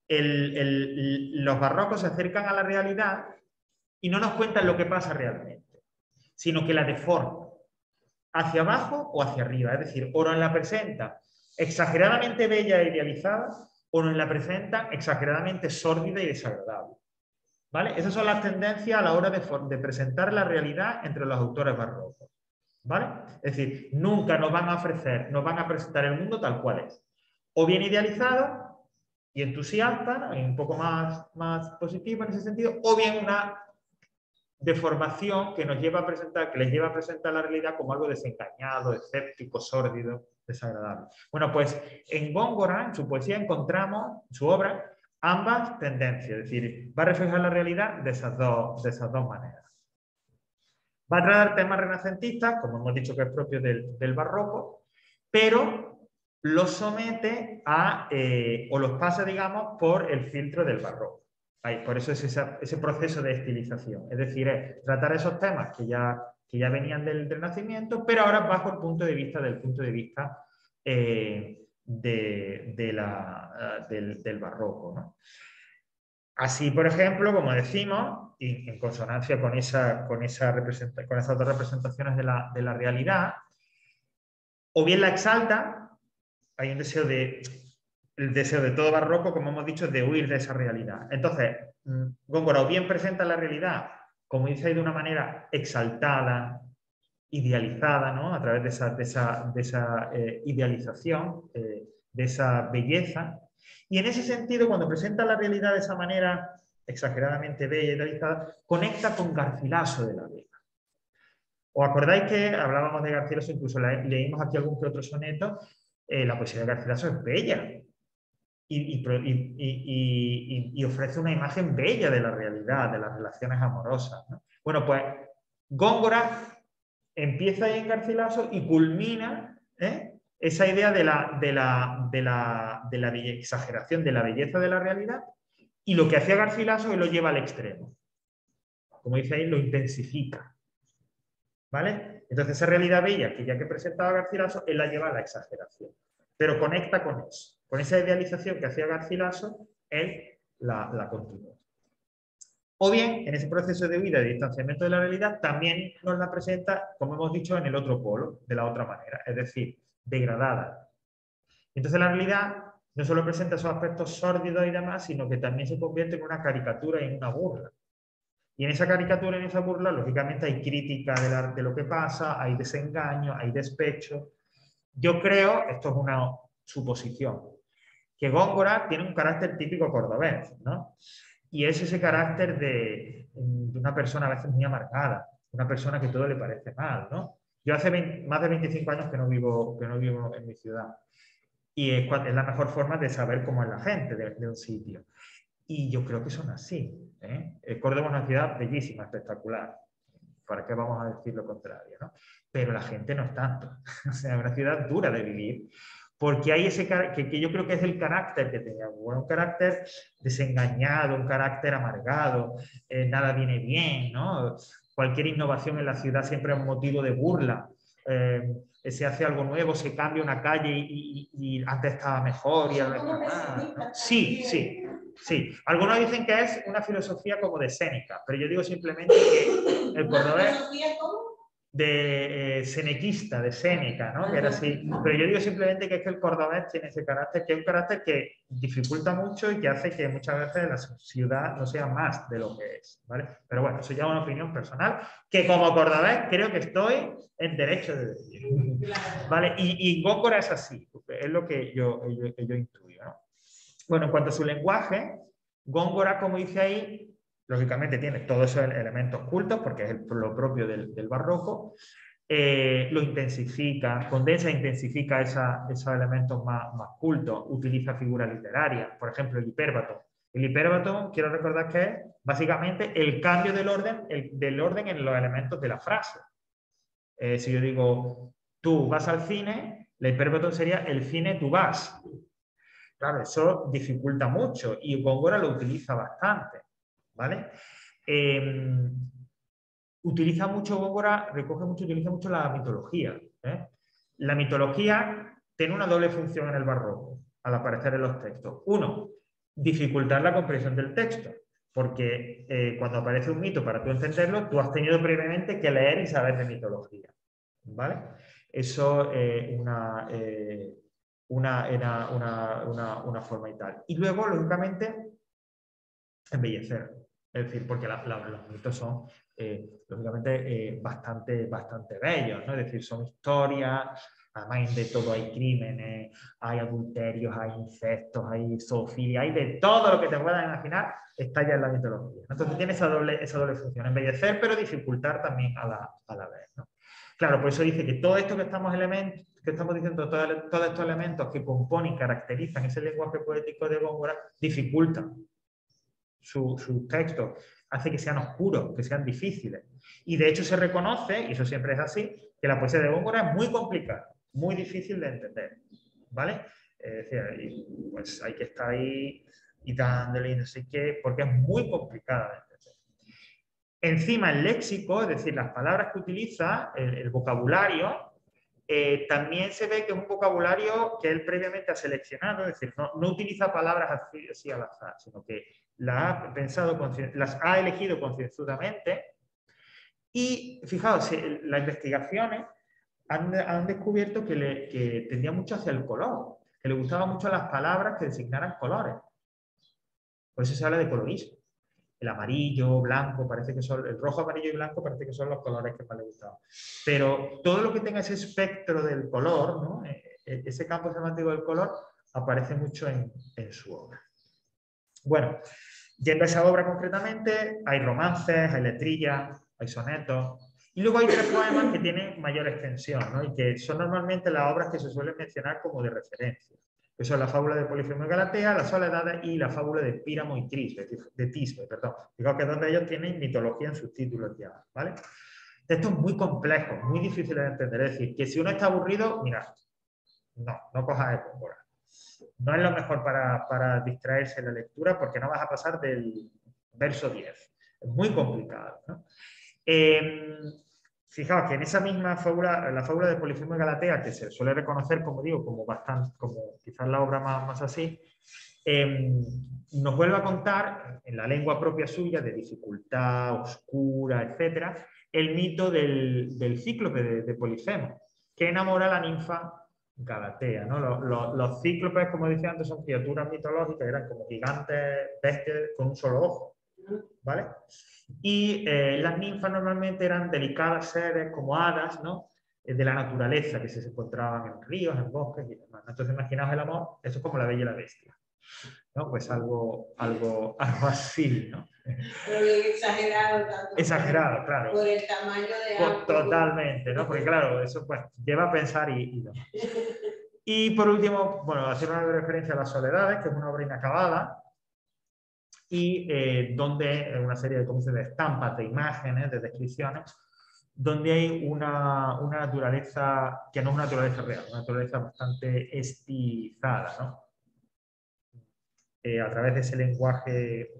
los barrocos se acercan a la realidad y no nos cuentan lo que pasa realmente, sino que la deforman hacia abajo o hacia arriba. Es decir, o nos la presenta exageradamente bella e idealizada, o nos la presenta exageradamente sórdida y desagradable. ¿Vale? Esas son las tendencias a la hora de presentar la realidad entre los autores barrocos. ¿Vale? Es decir, nunca nos van a ofrecer, nos van a presentar el mundo tal cual es. O bien idealizado y entusiasta, ¿no? Y un poco más positivo en ese sentido, o bien una deformación que nos lleva a presentar, que les lleva a presentar la realidad como algo desengañado, escéptico, sórdido, desagradable. Bueno, pues en Góngora, en su poesía, encontramos, en su obra, ambas tendencias, es decir, va a reflejar la realidad de esas dos maneras. Va a tratar temas renacentistas, como hemos dicho que es propio del barroco, pero los somete a, o los pasa, digamos, por el filtro del barroco. Por eso es ese proceso de estilización. Es decir, es tratar esos temas que ya venían del Renacimiento, pero ahora bajo el punto de vista del barroco, ¿no? Así, por ejemplo, como decimos, y en consonancia con esas dos representaciones de la realidad, o bien la exalta, hay un deseo el deseo de todo barroco, como hemos dicho, de huir de esa realidad. Entonces, Góngora o bien presenta la realidad, como dice ahí, de una manera exaltada, idealizada, ¿no? A través de esa idealización, de esa belleza. Y en ese sentido, cuando presenta la realidad de esa manera exageradamente bella y idealizada, conecta con Garcilaso de la Vega. ¿Os acordáis que hablábamos de Garcilaso? Incluso leímos aquí algún que otro soneto. La poesía de Garcilaso es bella y ofrece una imagen bella de la realidad, de las relaciones amorosas, ¿no? Bueno, pues Góngora empieza ahí en Garcilaso y culmina esa idea de la exageración de la belleza de la realidad, y lo que hacía Garcilaso él lo lleva al extremo. Como dice ahí, lo intensifica. ¿Vale? Entonces esa realidad bella que ya que presentaba Garcilaso, él la lleva a la exageración. Pero conecta con eso. Con esa idealización que hacía Garcilaso, él la continúa. O bien, en ese proceso de huida y distanciamiento de la realidad, también nos la presenta, como hemos dicho, en el otro polo, de la otra manera, es decir, degradada. Entonces la realidad no solo presenta esos aspectos sórdidos y demás, sino que también se convierte en una caricatura y en una burla. Y en esa caricatura, en esa burla, lógicamente hay crítica de lo que pasa, hay desengaño, hay despecho. Yo creo, esto es una suposición, que Góngora tiene un carácter típico cordobés, ¿no? Y es ese carácter de una persona a veces muy amargada, una persona que todo le parece mal, ¿no? Yo hace más de 25 años que no vivo en mi ciudad. Y es la mejor forma de saber cómo es la gente de un sitio. Y yo creo que son así. Córdoba es una ciudad bellísima, espectacular. ¿Para qué vamos a decir lo contrario, ¿no? Pero la gente no es tanto. O sea, es una ciudad dura de vivir, porque hay ese que yo creo que es el carácter que tenía. Un carácter desengañado, un carácter amargado, nada viene bien, ¿no? Cualquier innovación en la ciudad siempre es un motivo de burla. Se hace algo nuevo, se cambia una calle y antes estaba mejor y ahora está mal, ¿no? Sí, sí. Sí, algunos dicen que es una filosofía como de Séneca, pero yo digo simplemente que el cordobés de senequista, de Séneca, ¿no? Que era así. Pero yo digo simplemente que es que el cordobés tiene ese carácter, que es un carácter que dificulta mucho y que hace que muchas veces la ciudad no sea más de lo que es, ¿vale? Pero bueno, eso ya es una opinión personal, que como cordobés creo que estoy en derecho de decir, ¿vale? Y Góngora es así, es lo que yo intuyo, ¿no? Bueno, en cuanto a su lenguaje, Góngora, como dice ahí, lógicamente tiene todos esos elementos cultos, porque es lo propio del barroco, lo intensifica, condensa e intensifica esos elementos más cultos, utiliza figuras literarias, por ejemplo, el hipérbato. El hipérbato, quiero recordar que es básicamente el cambio del orden en los elementos de la frase. Si yo digo, tú vas al cine, el hipérbato sería el cine tú vas. Claro, eso dificulta mucho y Góngora lo utiliza bastante, ¿vale? Utiliza mucho Góngora, utiliza mucho la mitología. La mitología tiene una doble función en el barroco, al aparecer en los textos. Uno, dificultar la comprensión del texto, porque cuando aparece un mito, para tú entenderlo, tú has tenido previamente que leer y saber de mitología, ¿vale? Eso es una forma y tal. Y luego, lógicamente, embellecer. Es decir, porque los mitos son, lógicamente, bastante bellos, ¿no? Es decir, son historias, además de todo hay crímenes, hay adulterios, hay incestos, hay zoofilia, hay de todo lo que te puedas imaginar, está ya en la mitología. Entonces tiene esa doble función, embellecer, pero dificultar también a la vez, ¿no? Claro, por eso dice que todo esto que estamos diciendo, todos estos elementos que componen y caracterizan ese lenguaje poético de Góngora, dificultan sus textos, hace que sean oscuros, que sean difíciles. Y de hecho se reconoce, y eso siempre es así, que la poesía de Góngora es muy complicada, muy difícil de entender, ¿vale? Es decir, pues hay que estar ahí y dándole y no sé qué, porque es muy complicada de entender. Encima el léxico, es decir, las palabras que utiliza, el vocabulario, también se ve que es un vocabulario que él previamente ha seleccionado, es decir, no utiliza palabras así al azar, sino que las ha elegido concienzudamente. Y fijaos, las investigaciones han descubierto que tendía mucho hacia el color, que le gustaban mucho las palabras que designaran colores. Por eso se habla de colorismo. El amarillo, blanco, el rojo, amarillo y blanco parece que son los colores que más le gustaban. Pero todo lo que tenga ese espectro del color, ¿no? Ese campo semántico del color, aparece mucho en su obra. Bueno, yendo a esa obra concretamente, hay romances, hay letrillas, hay sonetos, y luego hay 3 poemas que tienen mayor extensión, ¿no? Y que son normalmente las obras que se suelen mencionar como de referencia, que son la fábula de Polifemo y Galatea, la Soledad y la fábula de Píramo y Tisbe, perdón. Digo que 2 de ellos tienen mitología en sus títulos ya, ¿vale? Esto es muy complejo, muy difícil de entender. Es decir, que si uno está aburrido, mira, no cojas el Góngora. No es lo mejor para distraerse en la lectura porque no vas a pasar del verso 10. Es muy complicado, ¿no? Fijaos que en esa misma fábula, la fábula de Polifemo y Galatea, que se suele reconocer, como digo, como quizás la obra más así, nos vuelve a contar, en la lengua propia suya, de dificultad, oscura, etcétera, el mito del cíclope de Polifemo, que enamora a la ninfa Galatea, ¿no? Los cíclopes, como decía antes, son criaturas mitológicas, eran como gigantes bestias con un solo ojo, ¿vale? Y las ninfas normalmente eran delicadas seres como hadas, ¿no? De la naturaleza, que se encontraban en ríos, en bosques y demás. Entonces, imaginaos el amor, eso es como la Bella y la Bestia, ¿no? Pues algo así, ¿no? Pero bien exagerado tanto. Exagerado, claro. Por el tamaño de ambos. Totalmente, ¿no? Porque claro, eso pues lleva a pensar y demás. Y por último, bueno, hacer una referencia a Las Soledades, que es una obra inacabada, y donde una serie de estampas, de imágenes, de descripciones, donde hay una naturaleza que no es una naturaleza real, una naturaleza bastante estilizada, ¿no? A través de ese lenguaje,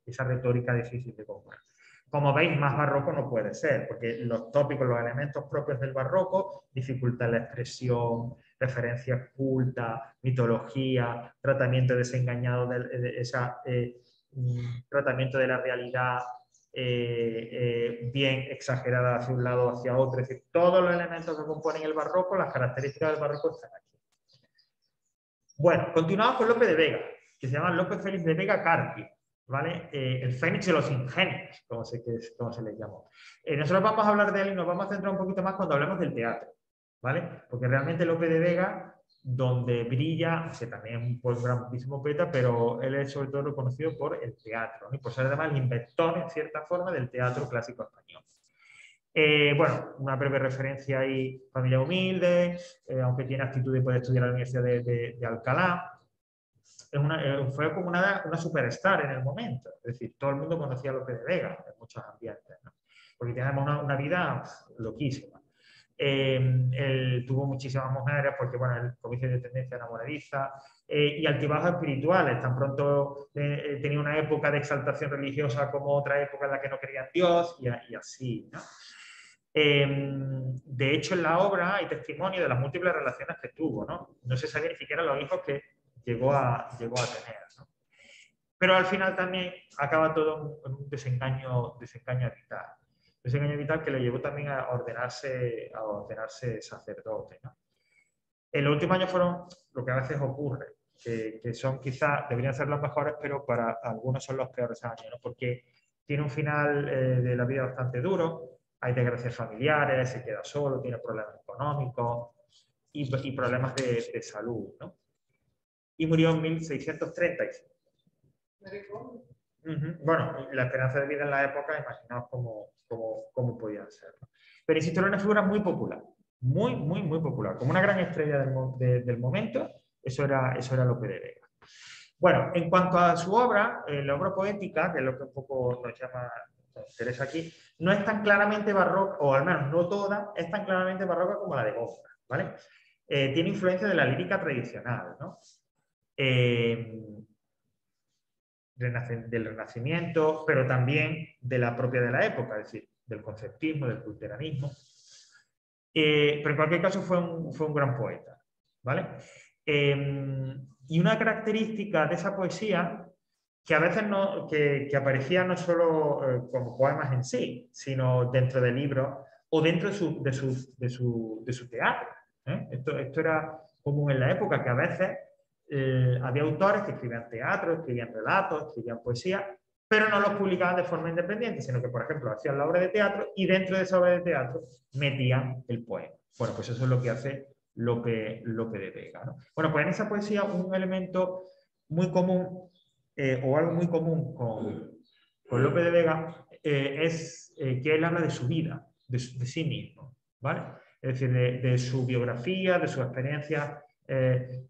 esa retórica difícil de comprar. Como veis, más barroco no puede ser, porque los tópicos, los elementos propios del barroco dificultan la expresión, referencias cultas, mitología, tratamiento desengañado tratamiento de la realidad bien exagerada hacia un lado o hacia otro. Es decir, todos los elementos que componen el barroco, las características del barroco están aquí. Bueno, continuamos con Lope de Vega, que se llama Lope Félix de Vega Carpio, ¿vale? El Fénix de los ingenios, como se les llamó. Nosotros vamos a hablar de él y nos vamos a centrar un poquito más cuando hablemos del teatro, ¿vale? Porque realmente Lope de Vega donde brilla, que también es un grandísimo poeta, pero él es sobre todo reconocido por el teatro, ¿no? Y por ser además el inventor, en cierta forma, del teatro clásico español. Bueno, una breve referencia ahí, familia humilde, aunque tiene actitud de poder estudiar en la Universidad de Alcalá. Fue como una superstar en el momento, es decir, todo el mundo conocía a Lope de Vega en muchos ambientes, ¿no? Porque tenemos una vida loquísima. Él tuvo muchísimas mujeres porque, bueno, el comicio de tendencia enamoradiza y altibajos espirituales. Tan pronto tenía una época de exaltación religiosa como otra época en la que no creía en Dios y así, ¿no? De hecho, en la obra hay testimonio de las múltiples relaciones que tuvo, ¿no? No se sabía ni siquiera los hijos que llegó a tener, ¿no? Pero al final también acaba todo en un desengaño vital. Desengaño vital que le llevó también a ordenarse sacerdote, ¿no? En los últimos años fueron lo que a veces ocurre, que son quizás, deberían ser los mejores, pero para algunos son los peores años, ¿no? Porque tiene un final de la vida bastante duro, hay desgracias familiares, se queda solo, tiene problemas económicos y problemas de salud, ¿no? Y murió en 1636. Bueno, la esperanza de vida en la época, imaginaos cómo podía ser, ¿no? Pero insisto, era una figura muy popular, muy popular, como una gran estrella del momento. Eso era Lope de Vega. Bueno, en cuanto a su obra, la obra poética, que es lo que un poco nos interesa aquí, no es tan claramente barroca, o al menos no toda, es tan claramente barroca como la de Goya, ¿vale? Tiene influencia de la lírica tradicional, ¿no? Del Renacimiento, pero también de la propia de la época, es decir, del conceptismo, del culteranismo. Pero en cualquier caso fue un gran poeta, ¿vale? Y una característica de esa poesía que a veces que aparecía no solo como poemas en sí, sino dentro de libros o dentro de su teatro, ¿eh? Esto era común en la época, que a veces había autores que escribían teatro, escribían relatos, escribían poesía, pero no los publicaban de forma independiente, sino que, por ejemplo, hacían la obra de teatro y dentro de esa obra de teatro metían el poema. Bueno, pues eso es lo que hace Lope de Vega, ¿no? Bueno, pues en esa poesía un elemento muy común, o algo muy común con Lope de Vega, es que él habla de su vida, de sí mismo, ¿vale? Es decir, de su biografía, de sus experiencias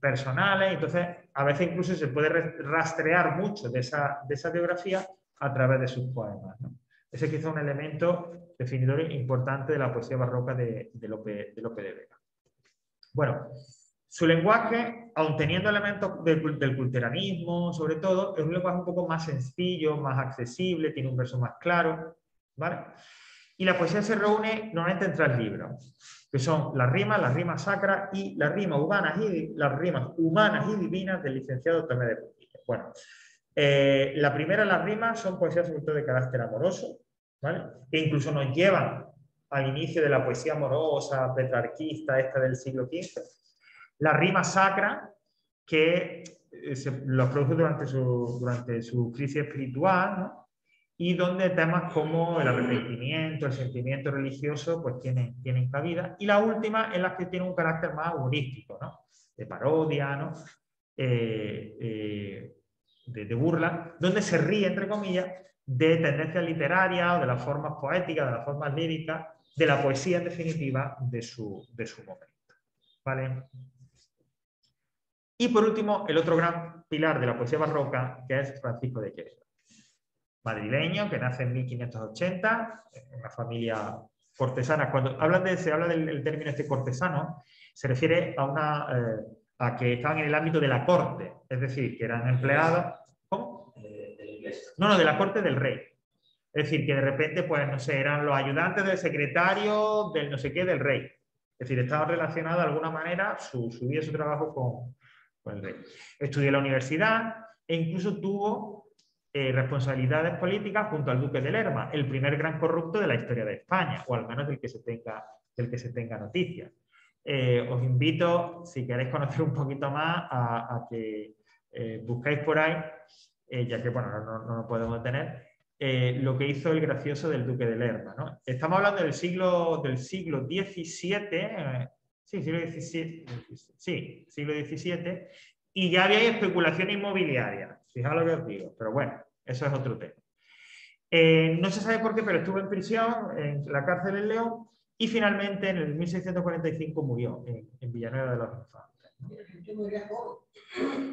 personales. Entonces, a veces incluso se puede rastrear mucho de esa biografía a través de sus poemas, ¿no? Ese quizá un elemento definidor importante de la poesía barroca de Lope de Vega. Bueno, su lenguaje, aun teniendo elementos del culteranismo, sobre todo, es un lenguaje un poco más sencillo, más accesible, tiene un verso más claro, ¿vale? Y la poesía se reúne normalmente en 3 libros, que son las rimas sacras y las rimas humanas y divinas del licenciado Tomé de Puntillas. Bueno, la primera, las rimas, son poesías sobre todo de carácter amoroso, ¿vale? Que incluso nos llevan al inicio de la poesía amorosa, petrarquista, esta del siglo XV. La rima sacra, que lo produce durante su crisis espiritual, ¿no? Y donde temas como el arrepentimiento, el sentimiento religioso, pues tienen cabida. Y la última en las que tiene un carácter más humorístico, ¿no? De parodia, ¿no? De burla, donde se ríe, entre comillas, de tendencias literarias o de las formas poéticas, de las formas líricas, de la poesía, en definitiva, de su momento, ¿vale? Y por último, el otro gran pilar de la poesía barroca, que es Francisco de Quevedo, madrileño, que nace en 1580, en una familia cortesana. Cuando se habla del término este cortesano, se refiere a que estaban en el ámbito de la corte, es decir, que eran empleados. ¿Cómo? No, de la corte del rey. Es decir, que de repente, pues, no sé, eran los ayudantes del secretario del no sé qué del rey. Es decir, estaba relacionado de alguna manera su vida y su trabajo con el rey. Estudió en la universidad e incluso tuvo responsabilidades políticas junto al duque de Lerma, el primer gran corrupto de la historia de España, o al menos del que se tenga noticia. Os invito, si queréis conocer un poquito más, a que buscáis por ahí, ya que, bueno, no lo podemos tener, lo que hizo el gracioso del duque de Lerma, ¿no? Estamos hablando del siglo XVII, Sí, siglo XVII. Sí, siglo XVII. Y ya había especulación inmobiliaria. Fijaos lo que os digo. Pero bueno, eso es otro tema. No se sabe por qué, pero estuvo en prisión, en la cárcel en León, y finalmente en el 1645 murió en Villanueva de los Infantes.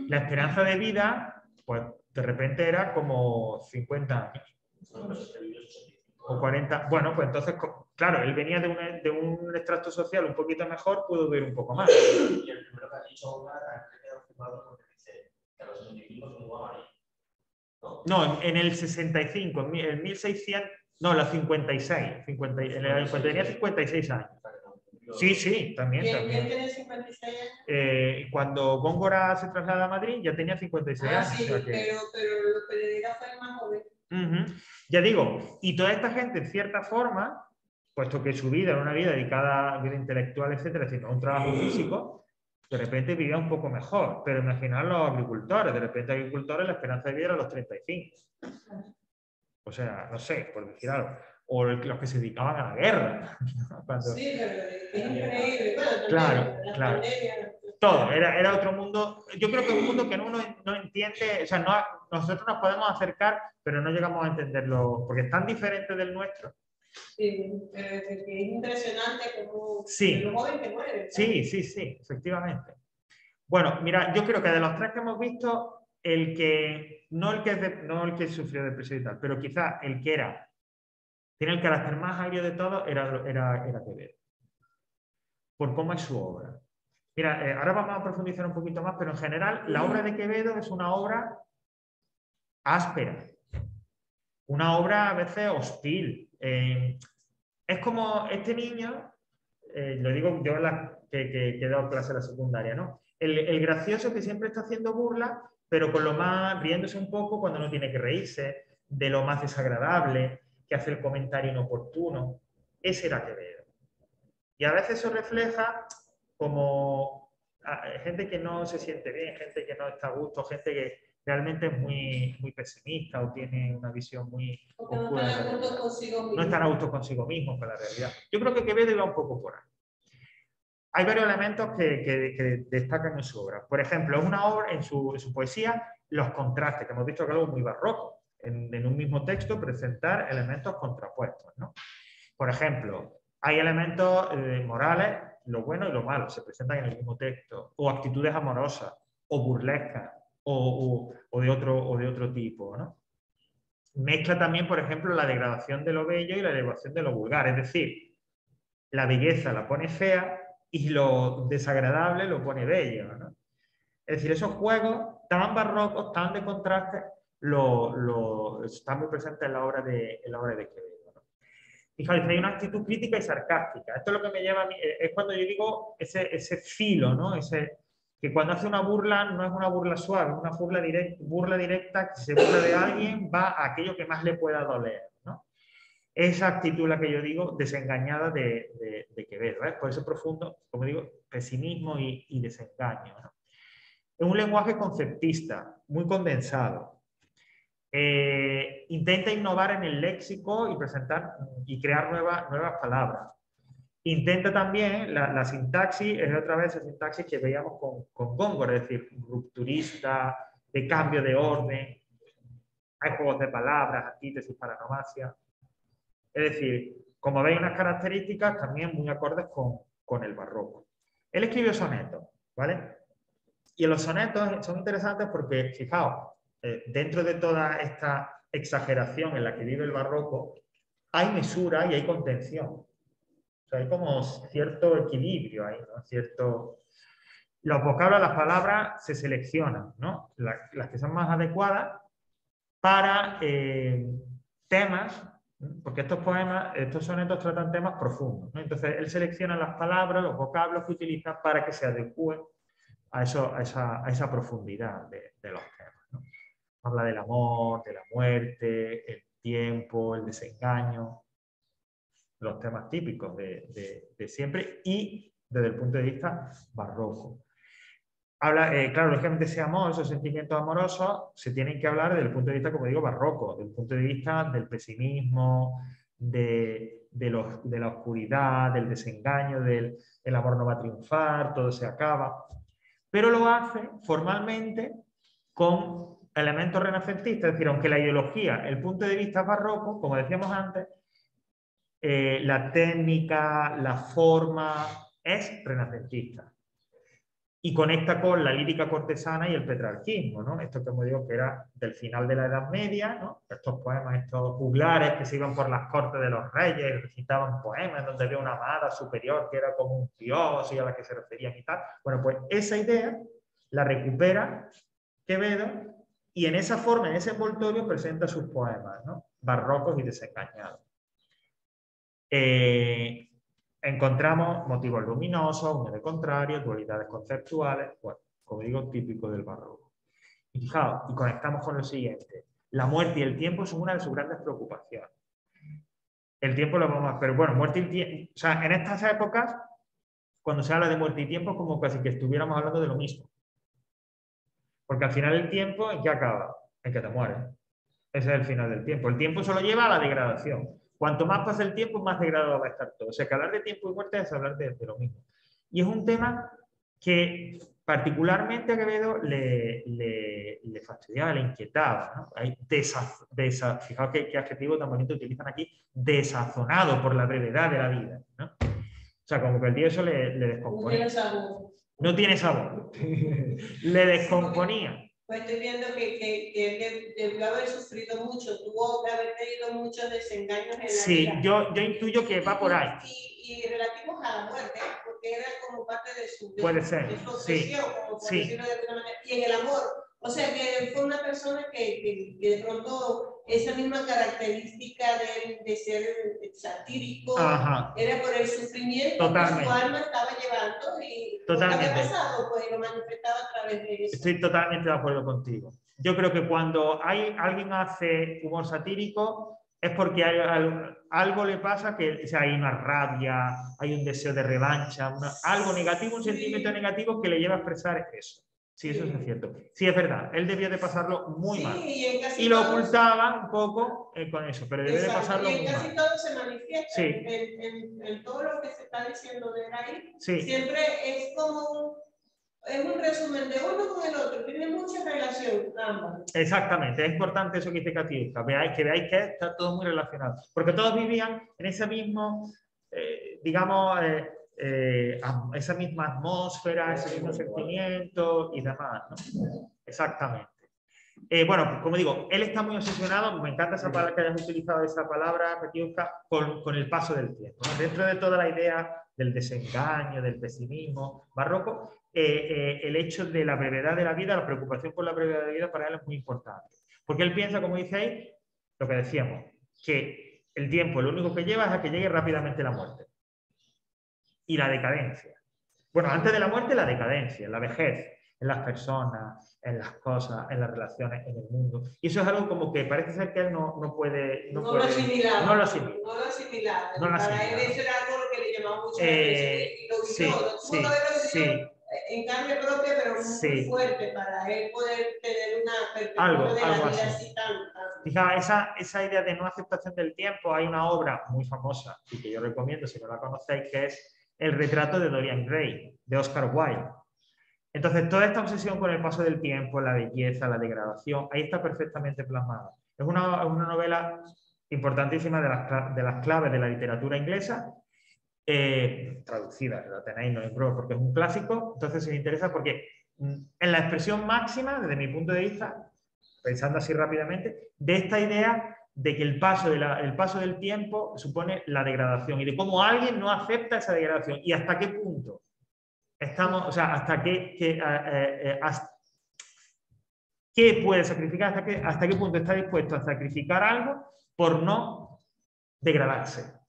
La esperanza de vida, pues de repente era como 50 años. O 40. Bueno, pues entonces, claro, él venía de un extracto social un poquito mejor, pudo vivir un poco más. Y el primero que ha dicho una, que quedado firmado porque dice que a los 65 se mudaban ahí. No, en el 65, en el 1600, no, la 56, 50, en el tenía 56 años. Sí, sí, también. ¿Quién tiene 56 años? Cuando Góngora se traslada a Madrid ya tenía 56 años. Sí, o sea que... pero lo que le diga fue el más joven. Ya digo, y toda esta gente, en cierta forma, puesto que su vida era una vida dedicada a vida intelectual, etcétera, es decir, no a un trabajo físico, de repente vivía un poco mejor. Pero imaginad los agricultores, de repente agricultores la esperanza de vida era los 35. O sea, no sé, por decir algo. O los que se dedicaban a la guerra. Cuando... Sí, pero es increíble. Bueno, claro, claro. Todo, era otro mundo. Yo creo que es un mundo que uno no entiende, o sea, nosotros nos podemos acercar, pero no llegamos a entenderlo, porque es tan diferente del nuestro. Sí, pero es impresionante como sí. lo joven que muere. Sí, sí, sí, efectivamente. Bueno, mira, yo creo que de los tres que hemos visto, no el que sufrió depresión y tal, pero quizás el que tiene el carácter más agrio de todos era Quevedo. Por cómo es su obra. Mira, ahora vamos a profundizar un poquito más, pero en general la obra de Quevedo es una obra áspera, una obra a veces hostil. Es como este niño, lo digo yo que he dado clase en la secundaria, ¿no? El gracioso que siempre está haciendo burla, pero con lo más, riéndose un poco cuando no tiene que reírse, de lo más desagradable, que hace el comentario inoportuno. Ese era Quevedo. Y a veces eso refleja como gente que no se siente bien, gente que no está a gusto, gente que realmente es muy pesimista o tiene una visión muy oscura. No están a gusto consigo mismos con la realidad. Yo creo que Quevedo iba un poco por ahí. Hay varios elementos que destacan en su obra. Por ejemplo, es una obra, en su poesía, los contrastes, que hemos visto que es algo muy barroco. En un mismo texto presentar elementos contrapuestos, ¿no? Por ejemplo, hay elementos morales, lo bueno y lo malo, se presentan en el mismo texto, o actitudes amorosas, o burlescas, o de otro tipo, ¿no? Mezcla también, por ejemplo, la degradación de lo bello y la elevación de lo vulgar, es decir, la belleza la pone fea y lo desagradable lo pone bello, ¿no? Es decir, esos juegos tan barrocos, tan de contraste, están muy presentes en la obra de Quevedo, ¿no? Fijaos, hay una actitud crítica y sarcástica. Esto es lo que me lleva a mí, es cuando yo digo ese filo, ¿no? Que cuando hace una burla no es una burla suave, es una burla directa, que se burla de alguien, va a aquello que más le pueda doler, ¿no? Esa actitud, la que yo digo, desengañada de Quevedo, ¿eh? Por ese profundo, como digo, pesimismo y desengaño, ¿no? Es un lenguaje conceptista, muy condensado. Intenta innovar en el léxico y presentar y crear nuevas palabras. Intenta también, la sintaxis es otra vez la sintaxis que veíamos con Góngora, es decir, rupturista, de cambio de orden, hay juegos de palabras, antítesis, paranomasia. Es decir, como veis, unas características también muy acordes con el barroco. Él escribió sonetos, ¿vale? Y los sonetos son interesantes porque, fijaos, dentro de toda esta exageración en la que vive el barroco, hay mesura y hay contención. O sea, hay como cierto equilibrio ahí, ¿no? Los vocablos, las palabras se seleccionan, ¿no? Las que son más adecuadas para temas, porque estos sonetos tratan temas profundos, ¿no? Entonces, él selecciona las palabras, los vocablos que utiliza para que se adecúen a esa profundidad de los temas, ¿no? Habla del amor, de la muerte, el tiempo, el desengaño, los temas típicos de siempre y desde el punto de vista barroco. Habla, claro, lógicamente ese amor, esos sentimientos amorosos se tienen que hablar desde el punto de vista, como digo, barroco, desde el punto de vista del pesimismo, de de la oscuridad, del desengaño, el amor no va a triunfar, todo se acaba. Pero lo hace formalmente con elementos renacentistas, es decir, aunque la ideología, el punto de vista es barroco, como decíamos antes, la técnica, la forma es renacentista. Y conecta con la lírica cortesana y el petrarquismo, ¿no? Esto que hemos dicho que era del final de la Edad Media, ¿no? Estos poemas, estos juglares que se iban por las cortes de los reyes y recitaban poemas donde había una amada superior que era como un dios y a la que se referían y tal. Bueno, pues esa idea la recupera Quevedo y en esa forma, en ese envoltorio, presenta sus poemas, ¿no? Barrocos y desengañados. Encontramos motivos luminosos, uniones contrarias, dualidades conceptuales, bueno, como digo, típico del barroco. Y fijaos, y conectamos con lo siguiente. La muerte y el tiempo son una de sus grandes preocupaciones. El tiempo lo vamos a... Pero bueno, muerte y tiempo... O sea, en estas épocas, cuando se habla de muerte y tiempo, es como casi que estuviéramos hablando de lo mismo. Porque al final el tiempo, ¿en qué acaba? En que te mueres. Ese es el final del tiempo. El tiempo solo lleva a la degradación. Cuanto más pasa el tiempo, más degradado va a estar todo. O sea, que hablar de tiempo y muerte es hablar de lo mismo. Y es un tema que particularmente a Quevedo le fastidiaba, le inquietaba, ¿no? Hay fijaos qué adjetivo tan bonito utilizan aquí, desazonado por la brevedad de la vida, ¿no? O sea, como que el tío eso le descomponía. No tiene sabor. No tiene sabor. Le descomponía. Pues estoy viendo que él debió haber sufrido mucho, tuvo que haber tenido muchos desengaños en la vida. Sí, yo intuyo que va por ahí. Y relativos a la muerte, porque era como parte de su Puede ser, de su obsesión, sí, como por sí. decirlo de alguna manera. Y en el amor, o sea que fue una persona que de pronto esa misma característica de ser satírico, Ajá. era por el sufrimiento Totalmente. que su alma estaba llevando y Totalmente. lo que había pasado, pues lo manifestaba a través de eso. Estoy totalmente de acuerdo contigo. Yo creo que cuando alguien hace humor satírico es porque algo le pasa, que o sea, hay una rabia, hay un deseo de revancha, algo negativo, un sentimiento negativo que le lleva a expresar eso. Sí, eso es cierto. Sí, es verdad. Él debió de pasarlo muy mal. Y lo ocultaba un poco con eso, pero debió de pasarlo muy mal. Y en casi todo se manifiesta. Sí. En todo lo que se está diciendo de él ahí, sí. Siempre es como es un resumen de uno con el otro, tiene mucha relación ambas. Exactamente, es importante eso que dice Katiuska, que veáis que está todo muy relacionado, porque todos vivían en ese mismo, digamos, esa misma atmósfera, ese mismo sentimiento y demás, ¿no? Exactamente. Bueno, como digo, él está muy obsesionado, me encanta esa palabra, que hayas utilizado esa palabra, Katiuska, con el paso del tiempo, ¿no? Dentro de toda la idea del desengaño, del pesimismo barroco, el hecho de la brevedad de la vida, la preocupación por la brevedad de la vida para él es muy importante. Porque él piensa, como dice ahí, lo que decíamos, que el tiempo lo único que lleva es a que llegue rápidamente la muerte. Y la decadencia. Bueno, antes de la muerte, la decadencia, la vejez, en las personas, en las cosas, en las relaciones, en el mundo. Y eso es algo como que parece ser que él no puede... No lo asimilaba. No lo asimila. No lo asimilaba. No lo Para asimila. él eso era algo que le llamaba mucho la atención y lo vivió. En carne propia, pero muy fuerte para él poder tener una perspectiva de la vida así tan... Fija, esa idea de no aceptación del tiempo, hay una obra muy famosa y que yo recomiendo si no la conocéis, que es El retrato de Dorian Gray, de Oscar Wilde. Entonces, toda esta obsesión con el paso del tiempo, la belleza, la degradación, ahí está perfectamente plasmada. Es una novela importantísima de las claves de la literatura inglesa, traducida, la tenéis, no hay problema, porque es un clásico. Entonces, se me interesa porque en la expresión máxima, desde mi punto de vista, pensando así rápidamente, de esta idea de que el paso del tiempo supone la degradación y de cómo alguien no acepta esa degradación y hasta qué punto estamos, o sea, hasta qué puede sacrificar, hasta qué punto está dispuesto a sacrificar algo por no degradarse.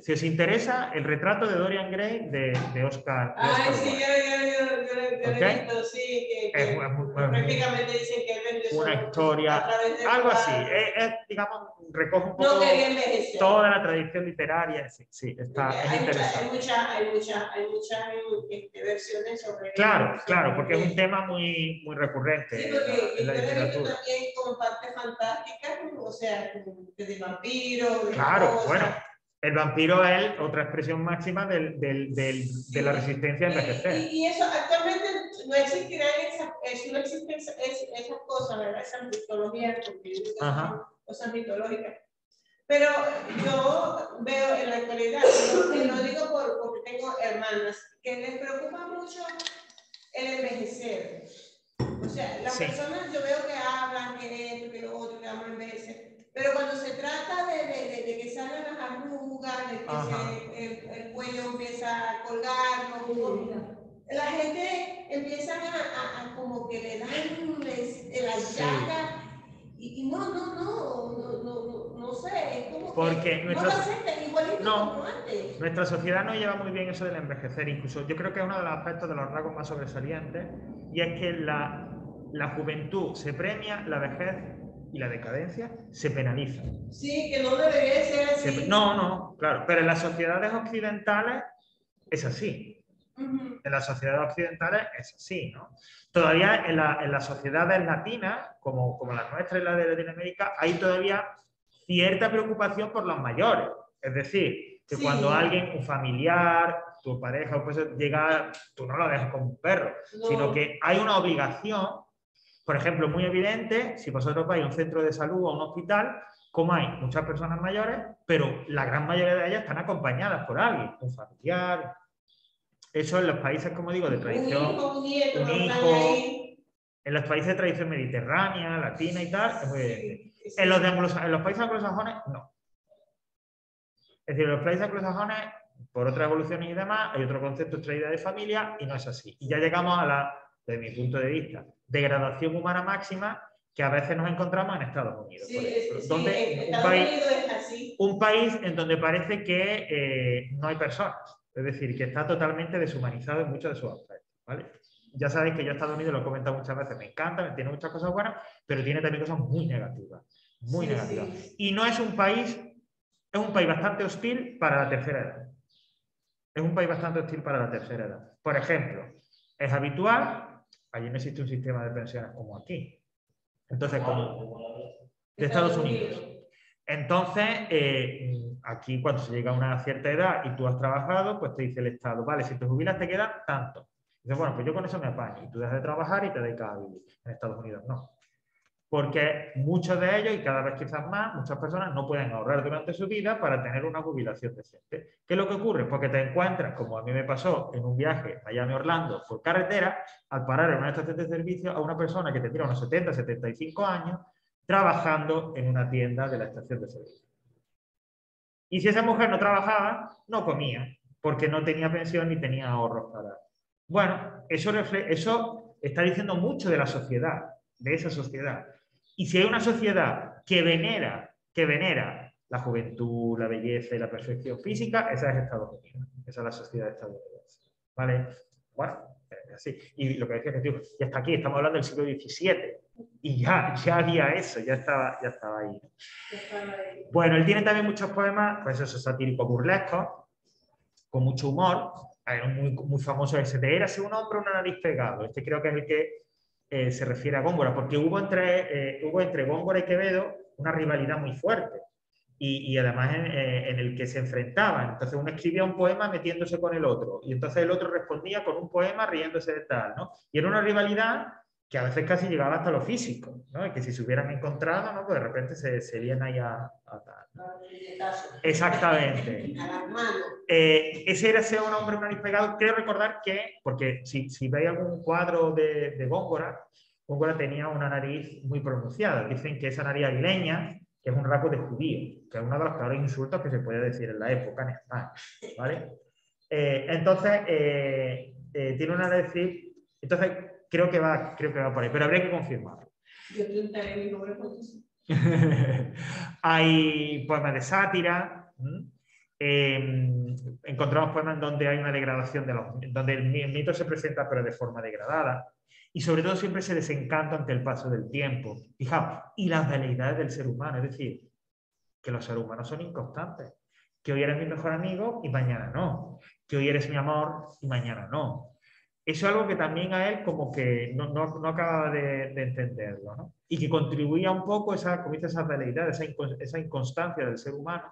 Si os interesa, el retrato de Dorian Gray de Oscar. Ay, sí, yo lo he visto, sí, que prácticamente dicen que él vendió una historia, algo así, digamos, recoge un poco toda la tradición literaria, sí, está, es interesante. Hay muchas versiones sobre Claro, porque es un tema muy recurrente en la literatura. También como parte fantástica, o sea, de vampiros, claro, bueno, El vampiro es otra expresión máxima de la resistencia a envejecer. Y eso actualmente no existirán no existen esas cosas, ¿verdad? Esas mitologías, porque yo digo que son cosas mitológicas. Pero yo veo en la actualidad, y lo digo porque tengo hermanas, que les preocupa mucho el envejecer. O sea, las personas yo veo que hablan, que esto, que lo otro, que vamos a envejecer. Pero cuando se trata de que salgan las arrugas, de que el cuello empieza a colgar, la gente empieza a como que le dan la llaga y no sé, es como porque que no lo aceptan igualito como antes. Nuestra sociedad no lleva muy bien eso del envejecer, incluso yo creo que es uno de los aspectos de los rasgos más sobresalientes, y es que la juventud se premia, la vejez y la decadencia se penaliza. Sí, que no debería ser así. No, claro, pero en las sociedades occidentales es así. En las sociedades occidentales es así, ¿no? Todavía en las sociedades latinas, como la nuestra y la de Latinoamérica, hay todavía cierta preocupación por los mayores. Es decir, que cuando alguien, un familiar, tu pareja, pues llega, tú no lo dejas como un perro, sino que hay una obligación, por ejemplo, muy evidente, si vosotros vais a un centro de salud o a un hospital, como hay muchas personas mayores, pero la gran mayoría de ellas están acompañadas por alguien, un familiar. Eso en los países, como digo, de tradición, un hijo, en los países de tradición mediterránea, latina y tal, es muy evidente. En los países anglosajones, no. Es decir, en los países anglosajones, por otras evoluciones y demás, hay otro concepto extraído de familia y no es así. Y ya llegamos a desde mi punto de vista, degradación humana máxima que a veces nos encontramos en Estados Unidos. Sí, un país en donde parece que no hay personas. Es decir, que está totalmente deshumanizado en muchos de sus aspectos, ¿vale? Ya sabéis que yo Estados Unidos lo he comentado muchas veces, me encanta, tiene muchas cosas buenas, pero tiene también cosas muy negativas, muy negativas. Sí. Y no es un país, es un país bastante hostil para la tercera edad. Es un país bastante hostil para la tercera edad. Por ejemplo, es habitual, allí no existe un sistema de pensiones como aquí. Entonces, como de Estados Unidos. Entonces, aquí cuando se llega a una cierta edad y tú has trabajado, pues te dice el Estado, vale, si te jubilas te quedan tanto. Dices, bueno, pues yo con eso me apaño. Y tú dejas de trabajar y te dedicas a vivir. En Estados Unidos no. Porque muchos de ellos, y cada vez quizás más, muchas personas no pueden ahorrar durante su vida para tener una jubilación decente. ¿Qué es lo que ocurre? Porque te encuentras, como a mí me pasó en un viaje Miami-Orlando por carretera, al parar en una estación de servicio a una persona que tendría unos 70, 75 años, trabajando en una tienda de la estación de servicio. Y si esa mujer no trabajaba, no comía, porque no tenía pensión ni tenía ahorros para... Bueno, eso está diciendo mucho de la sociedad, de esa sociedad. Y si hay una sociedad que venera la juventud, la belleza y la perfección física, esa es Estados Unidos. Esa es la sociedad estadounidense. ¿Vale? Bueno, así. Y lo que decía que tío, ya está aquí, estamos hablando del siglo XVII. Y ya había eso, ya estaba ahí. Bueno, él tiene también muchos poemas, pues esos satíricos burlescos, con mucho humor. Hay un muy famoso ese de érase un hombre una nariz pegado. Este creo que es el que se refiere a Góngora, porque hubo entre Góngora y Quevedo una rivalidad muy fuerte. Y además en el que se enfrentaban. Entonces uno escribía un poema metiéndose con el otro. Y entonces el otro respondía con un poema riéndose de tal, ¿no? Y era una rivalidad que a veces casi llegaba hasta lo físico, ¿no? Y que si se hubieran encontrado, ¿no? Pues de repente se lían ahí a tal, ¿no? Exactamente. Ese era ser un hombre un nariz pegado. Quiero recordar que, porque si veis algún cuadro de Góngora, Góngora tenía una nariz muy pronunciada. Dicen que esa nariz aguileña es un rasgo de judío, que es uno de los peores insultos que se puede decir en la época en España, ¿vale? Entonces, tiene una nariz... Entonces, creo que va por ahí, pero habría que confirmarlo. Yo preguntaré mi nombre por eso. Hay poemas de sátira. Encontramos poemas en donde hay una degradación donde el mito se presenta pero de forma degradada. Y sobre todo siempre se desencanta ante el paso del tiempo. Fijaos, y las veleidades del ser humano, es decir, que los seres humanos son inconstantes. Que hoy eres mi mejor amigo y mañana no. Que hoy eres mi amor y mañana no. Eso es algo que también a él como que no acaba de entenderlo, ¿no? Y que contribuía un poco, como dice, esa veleidad, esa inconstancia del ser humano,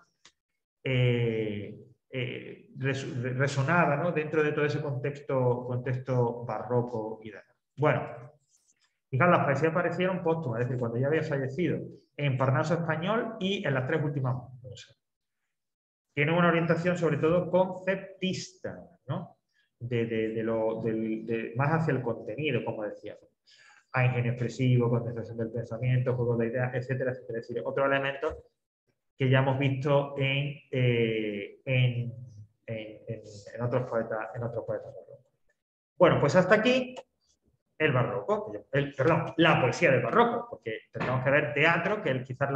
resonaba, ¿no?, dentro de todo ese contexto barroco y demás. Bueno, fijaos, las poesías aparecieron póstumas, es decir, cuando ya había fallecido, en Parnaso Español y en las 3 últimas musas. Tiene una orientación sobre todo conceptista, ¿no?, más hacia el contenido, como decíamos. Hay ingenio expresivo, condensación del pensamiento, juegos de ideas, etcétera, etcétera. Es decir, otros elementos que ya hemos visto en otros poetas barrocos. Bueno, pues hasta aquí el barroco, perdón, la poesía del barroco, porque tenemos que ver teatro, que es quizás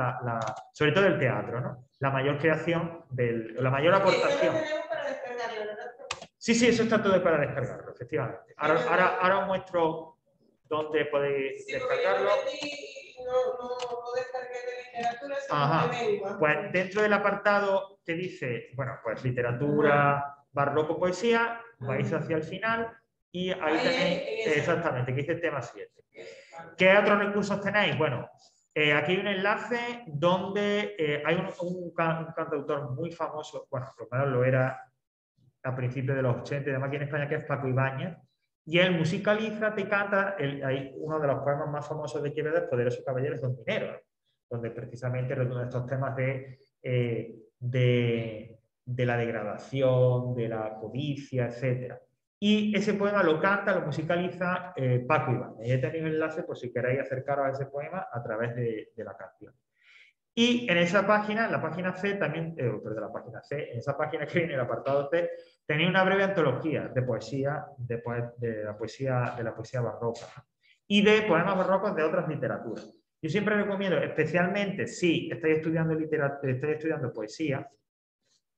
sobre todo el teatro, ¿no?, la mayor creación, la mayor aportación. Eso lo tenemos para descargarlo, ¿verdad? Sí, eso está todo para descargarlo, efectivamente. Ahora os muestro dónde podéis descargarlo. No descargué de literatura, sino Ajá. de lengua. Pues dentro del apartado que dice, bueno, pues literatura, barroco, poesía, vais hacia el final y ahí tenéis, exactamente, que dice tema 7. ¿Qué otros recursos tenéis? Bueno, aquí hay un enlace donde hay un cantautor muy famoso, bueno, por lo menos lo era a principios de los 80 y demás aquí en España, que es Paco Ibáñez, y él musicaliza, te canta, hay uno de los poemas más famosos de Quevedo, Poderoso Caballero, Don Dinero, donde precisamente reúne estos temas de la degradación, de la codicia, etc. Y ese poema lo canta, lo musicaliza Paco Ibáñez. Y he tenido un enlace por si queréis acercaros a ese poema a través de la canción. Y en esa página, en la página C, también, en esa página que viene el apartado C, tenéis una breve antología de poesía, de la poesía barroca y de poemas barrocos de otras literaturas. Yo siempre recomiendo, especialmente si estáis estudiando poesía,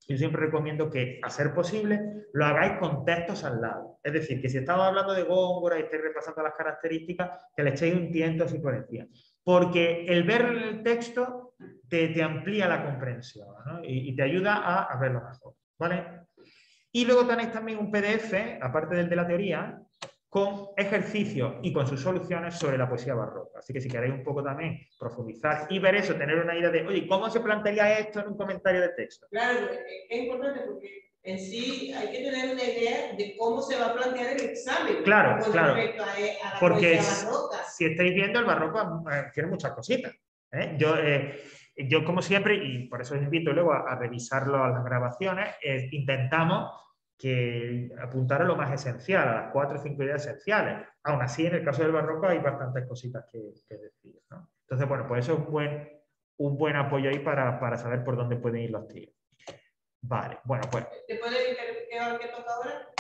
yo siempre recomiendo que, a ser posible, lo hagáis con textos al lado. Es decir, que si estamos hablando de Góngora y estáis repasando las características, que le echéis un tiento así por encima. Porque el ver el texto te amplía la comprensión, ¿no?, y te ayuda a verlo mejor, ¿vale? Y luego tenéis también un PDF, aparte del de la teoría, con ejercicios y con sus soluciones sobre la poesía barroca. Así que si queréis un poco también profundizar y ver eso, tener una idea de, oye, ¿cómo se plantearía esto en un comentario de texto? Claro, es importante porque en sí hay que tener una idea de cómo se va a plantear el examen. Claro, con claro. Respecto a la porque poesía barroca. Si estáis viendo, el barroco tiene muchas cositas, ¿eh? Yo, como siempre, y por eso os invito luego a revisarlo a las grabaciones, intentamos apuntar a lo más esencial, a las 4 o 5 ideas esenciales. Aún así, en el caso del barroco hay bastantes cositas que decir, ¿no? Entonces, bueno, pues eso es un buen apoyo ahí para saber por dónde pueden ir los tiros. Vale, bueno, pues... ¿Te puede indicar qué toca ahora?